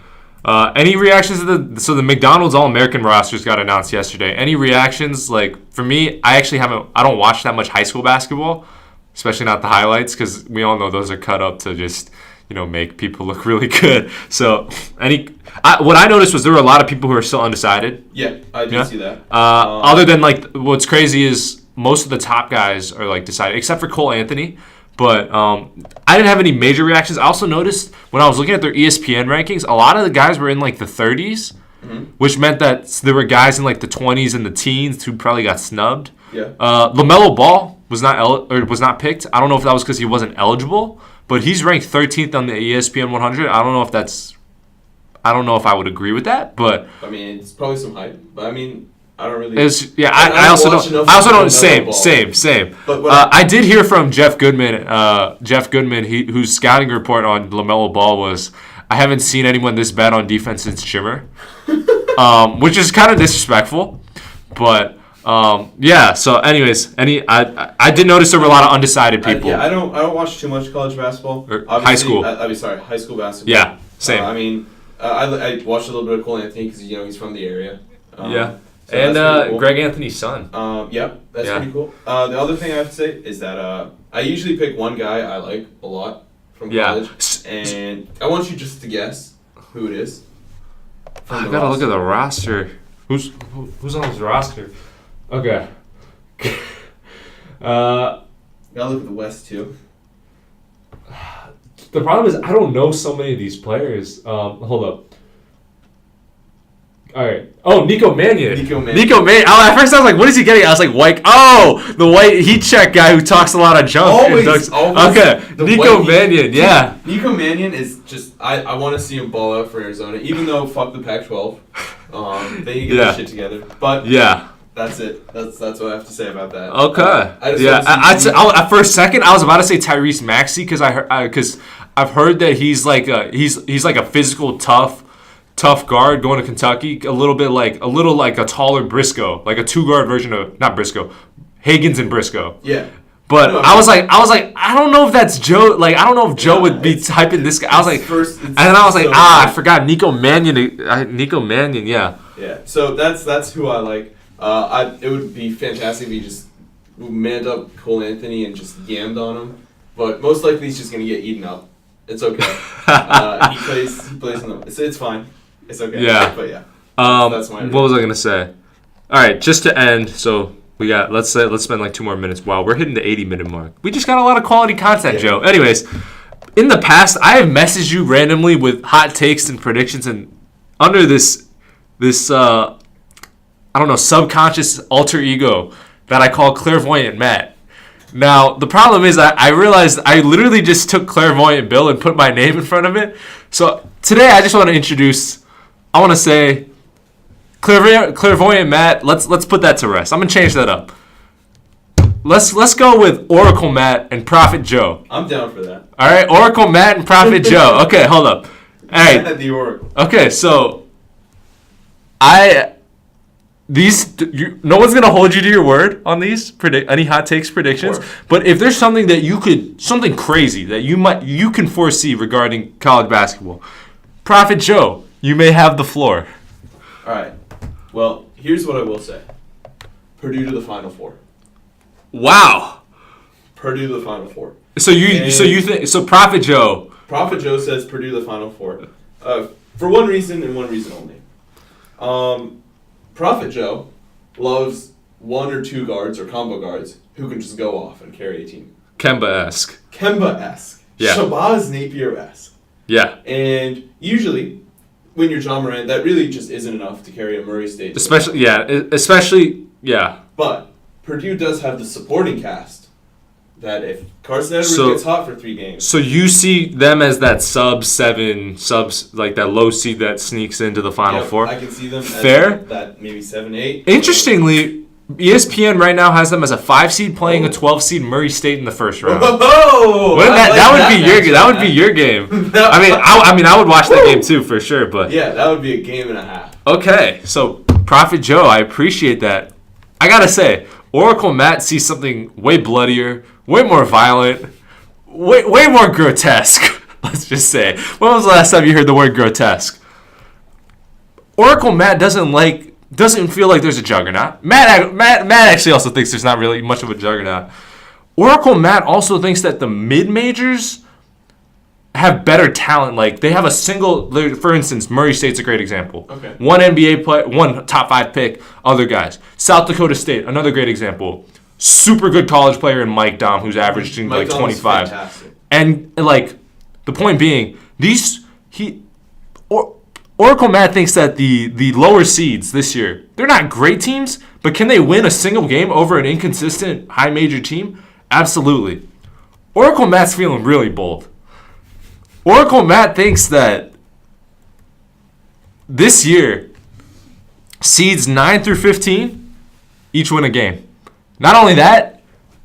Any reactions to the McDonald's All-American rosters got announced yesterday. Any reactions? For me, I don't watch that much high school basketball, especially not the highlights, because we all know those are cut up to just, make people look really good. So, what I noticed was there were a lot of people who are still undecided. Yeah, I did see that. Other than, what's crazy is most of the top guys are, decided, except for Cole Anthony. But I didn't have any major reactions. I also noticed when I was looking at their ESPN rankings, a lot of the guys were in the 30s, which meant that there were guys in the 20s and the teens who probably got snubbed. Yeah. LaMelo Ball was not picked. I don't know if that was because he wasn't eligible, but he's ranked 13th on the ESPN 100. I don't know if I would agree with that, but I mean, it's probably some hype. But I mean, I don't really. I also don't. Same. But I did hear from Jeff Goodman. Whose scouting report on LaMelo Ball was, I haven't seen anyone this bad on defense since Shimmer, which is kind of disrespectful. But yeah. So, anyways, I did notice there were a lot of undecided people. I don't watch too much college basketball. High school. High school basketball. Yeah. Same. I mean, I watched a little bit of Cole Anthony because he's from the area. Yeah. So and cool. Greg Anthony's son. Yeah, that's pretty cool. The other thing I have to say is that I usually pick one guy I like a lot from college, and I want you just to guess who it is. I gotta look at the roster. Who's on his roster? Okay. Gotta look at the West too. The problem is I don't know so many of these players. Hold up. All right. Oh, Nico Mannion. At first I was like, what is he getting? I was like, the white heat check guy who talks a lot of junk. Always. Okay. Nico Mannion, yeah. Nico Mannion is just, I want to see him ball out for Arizona, even though fuck the Pac-12. They need to get their shit together. But yeah. That's it. That's what I have to say about that. Okay. At first second, I was about to say Tyrese Maxey because I've heard that he's like a physical tough guard going to Kentucky, a little like a taller Briscoe, like a 2-guard version of not Briscoe, Higgins and Briscoe. Yeah. But I was like, I don't know if that's Joe. I don't know if Joe would be typing this guy. I was like, and then I was like, I forgot Nico Mannion. Yeah. Yeah. So that's who I like. It would be fantastic if he just manned up Cole Anthony and just yammed on him. But most likely he's just gonna get eaten up. It's okay. He plays in the. It's fine. It's okay. Yeah. But yeah. That's my. What was I gonna say? All right, just to end. So let's spend like 2 more minutes. Wow, we're hitting the 80-minute mark. We just got a lot of quality content, Joe. Anyways, in the past, I have messaged you randomly with hot takes and predictions, and under this I don't know, subconscious alter ego that I call Clairvoyant Matt. Now, the problem is I realized I literally just took Clairvoyant Bill and put my name in front of it. So today I just want to say Clairvoyant Matt, let's put that to rest. I'm going to change that up. Let's go with Oracle Matt and Prophet Joe. I'm down for that. All right, Oracle Matt and Prophet Joe. Okay, hold up. All right. Matt the Oracle. Okay, so no one's gonna hold you to your word on these any hot takes predictions. But if there's something that something crazy that you can foresee regarding college basketball, Prophet Joe, you may have the floor. All right. Well, here's what I will say: Purdue to the Final Four. Wow. Purdue to the Final Four. So Prophet Joe. Prophet Joe says Purdue to the Final Four, for one reason and one reason only. Prophet Joe loves 1 or 2 guards or combo guards who can just go off and carry a team. Kemba-esque. Yeah. Shabazz Napier-esque. Yeah. And usually, when you're John Morant, that really just isn't enough to carry a Murray State. Especially. But Purdue does have the supporting cast that if Carson Edwards gets hot for 3 games. So you see them as that like that low seed that sneaks into the Final Four? I can see them Fair? as that maybe 7, 8. Interestingly, ESPN right now has them as a 5 seed playing a 12 seed Murray State in the first round. Whoa! That would be your game. I would watch that game too for sure. But yeah, that would be a game and a half. Okay, so Prophet Joe, I appreciate that. I gotta say, Oracle Matt sees something way bloodier, way more violent, way more grotesque. Let's just say. When was the last time you heard the word grotesque? Oracle Matt doesn't feel like there's a juggernaut. Matt actually also thinks there's not really much of a juggernaut. Oracle Matt also thinks that the mid-majors have better talent. Like, they have a single, for instance, Murray State's a great example. Okay. One NBA player, one top 5 pick, other guys. South Dakota State, another great example. Super good college player in Mike Dom, who's averaging like 25. Fantastic. And like, the point being, Oracle Matt thinks that the lower seeds this year, they're not great teams, but can they win a single game over an inconsistent high major team? Absolutely. Oracle Matt's feeling really bold. Oracle Matt thinks that this year, seeds 9 through 15 each win a game. Not only that,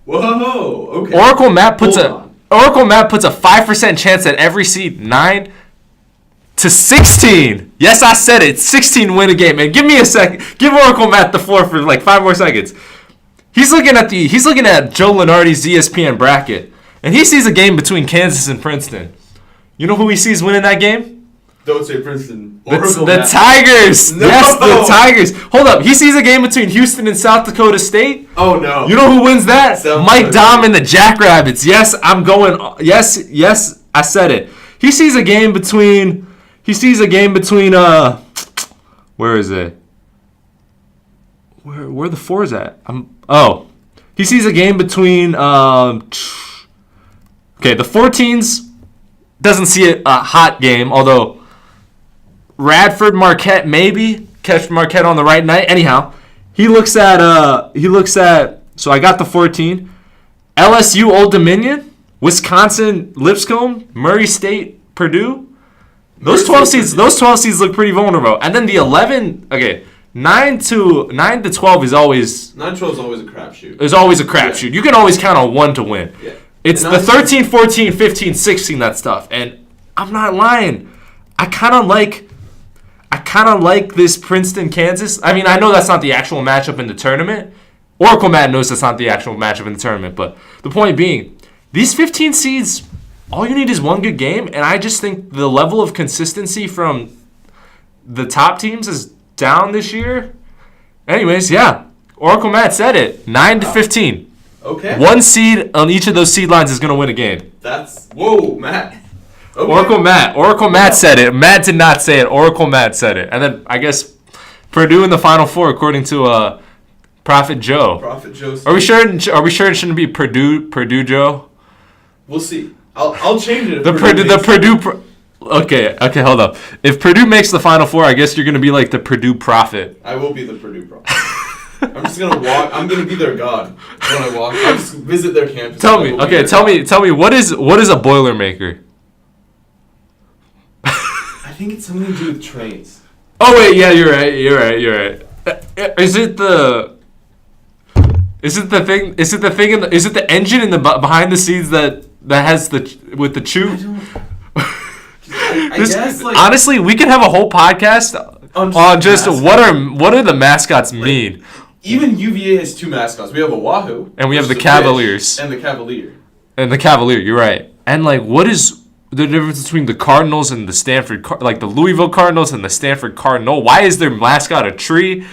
whoa, okay. Oracle Matt puts a 5% chance at every seed 9 to 16. Yes, I said it. 16 win a game. And give me a second. Give Oracle Matt the floor for like 5 more seconds. He's looking at Joe Lunardi's ESPN bracket, and he sees a game between Kansas and Princeton. You know who he sees winning that game? Don't say Princeton. The Tigers. No. Yes, the Tigers. Hold up. He sees a game between Houston and South Dakota State. Oh, no. You know who wins that? Mike Dom and the Jackrabbits. Yes, I'm going. Yes, I said it. He sees a game between. Where is it? Where the 4's at? He sees a game between. The 14s. Doesn't see a hot game, although Radford Marquette maybe catch Marquette on the right night. Anyhow, he looks at so I got the 14. LSU Old Dominion, Wisconsin Lipscomb, Murray State Purdue. Those 12 seeds look pretty vulnerable. And then the 11, 9 to 12 is always 9-12 is always a crapshoot. Is always a crapshoot. You can always count on one to win. Yeah. It's the 13, 14, 15, 16, that stuff. And I'm not lying. I kind of like this Princeton, Kansas. I mean, I know that's not the actual matchup in the tournament. Oracle Matt knows that's not the actual matchup in the tournament. But the point being, these 15 seeds, all you need is one good game. And I just think the level of consistency from the top teams is down this year. Anyways, yeah. Oracle Matt said it. 9 to 15. Okay. One seed on each of those seed lines is going to win a game. Whoa, Matt. Okay. Oracle Matt said it. Matt did not say it. Oracle Matt said it. And then I guess Purdue in the Final Four, according to Prophet Joe. Prophet Joe. Are we sure? Are we sure it shouldn't be Purdue Joe? We'll see. I'll change it. Okay, hold up. If Purdue makes the Final Four, I guess you're gonna be like the Purdue Prophet. I will be the Purdue Prophet. I'm just gonna walk. I'm gonna be their god when I walk. I'll just visit their campus. Tell me, what is a Boilermaker? I think it's something to do with trains. Oh wait, yeah, you're right. Is it the thing? Is it the engine in the behind the scenes that has with the chew? I guess, like, honestly, we could have a whole podcast on just what are the mascots mean. Even UVA has two mascots. We have Oahu, and we have the Cavaliers, and the Cavalier. You're right. And like, what is the difference between the Cardinals and the the Louisville Cardinals and the Stanford Cardinal? Why is their mascot a tree?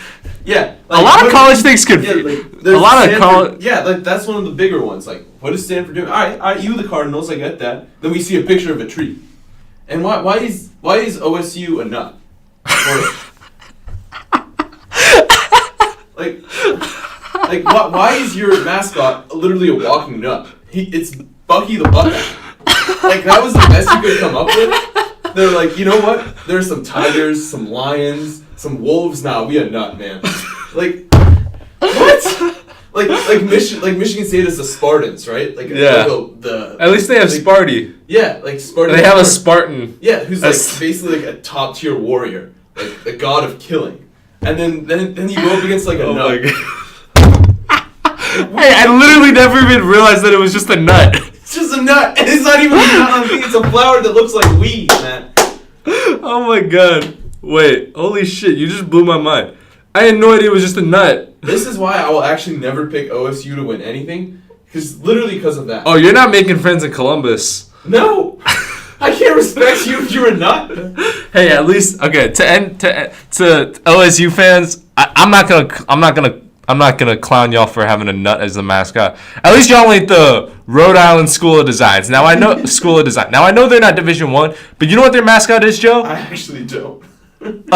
Yeah, like, a lot of college things could. Yeah, like that's one of the bigger ones. Like, what is Stanford doing? All right, you the Cardinals, I get that. Then we see a picture of a tree, and why is OSU a nut? Why is your mascot literally a walking nut? It's Bucky the Buckeye. Like, that was the best you could come up with. They're like, you know what? There's some tigers, some lions, some wolves. Nah, we a nut, man. Like, what? Like Michigan State is the Spartans, right? Like, yeah. At least they have Sparty. Yeah, like Spartan. They have a Spartan. Yeah, who's like basically like a top tier warrior, like the god of killing. And then you go up against like a nut. Hey, I literally never even realized that it was just a nut. It's just a nut, and it's not even a nut. I think it's a flower that looks like weed, man. Oh my god! Wait, holy shit! You just blew my mind. I had no idea it was just a nut. This is why I will actually never pick OSU to win anything, because of that. Oh, you're not making friends in Columbus. No, I can't respect you if you're a nut. Hey, at least to OSU fans, I'm not gonna clown y'all for having a nut as the mascot. At least y'all ain't the Rhode Island School of Designs. Now I know School of Design. Now I know they're not Division I, but you know what their mascot is, Joe? I actually don't. Given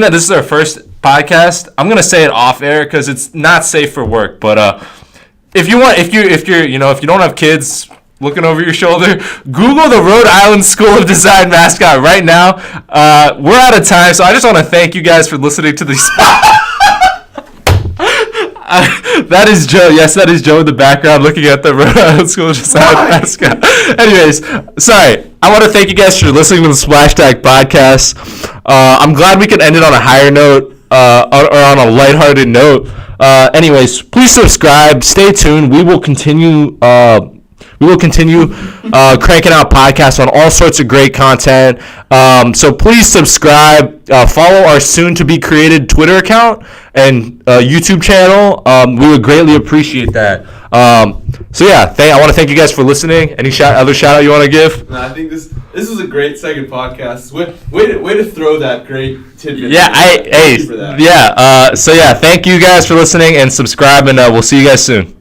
that this is our first podcast, I'm gonna say it off air because it's not safe for work. But if you don't have kids looking over your shoulder, Google the Rhode Island School of Design mascot right now. We're out of time, so I just want to thank you guys for listening to this. That is Joe. Yes, that is Joe in the background looking at the Rhode Island School of Design mascot. Anyways, sorry. I want to thank you guys for listening to the SplashTag podcast. I'm glad we could end it on a higher note or on a lighthearted note. Anyways, please subscribe. Stay tuned. We will continue cranking out podcasts on all sorts of great content. So please subscribe. Follow our soon-to-be-created Twitter account and YouTube channel. We would greatly appreciate that. So yeah, I want to thank you guys for listening. Any other shout out you want to give? No, I think this was a great second podcast. Way to throw that great tidbit. Yeah, thank you for that. So yeah, thank you guys for listening and subscribe, and we'll see you guys soon.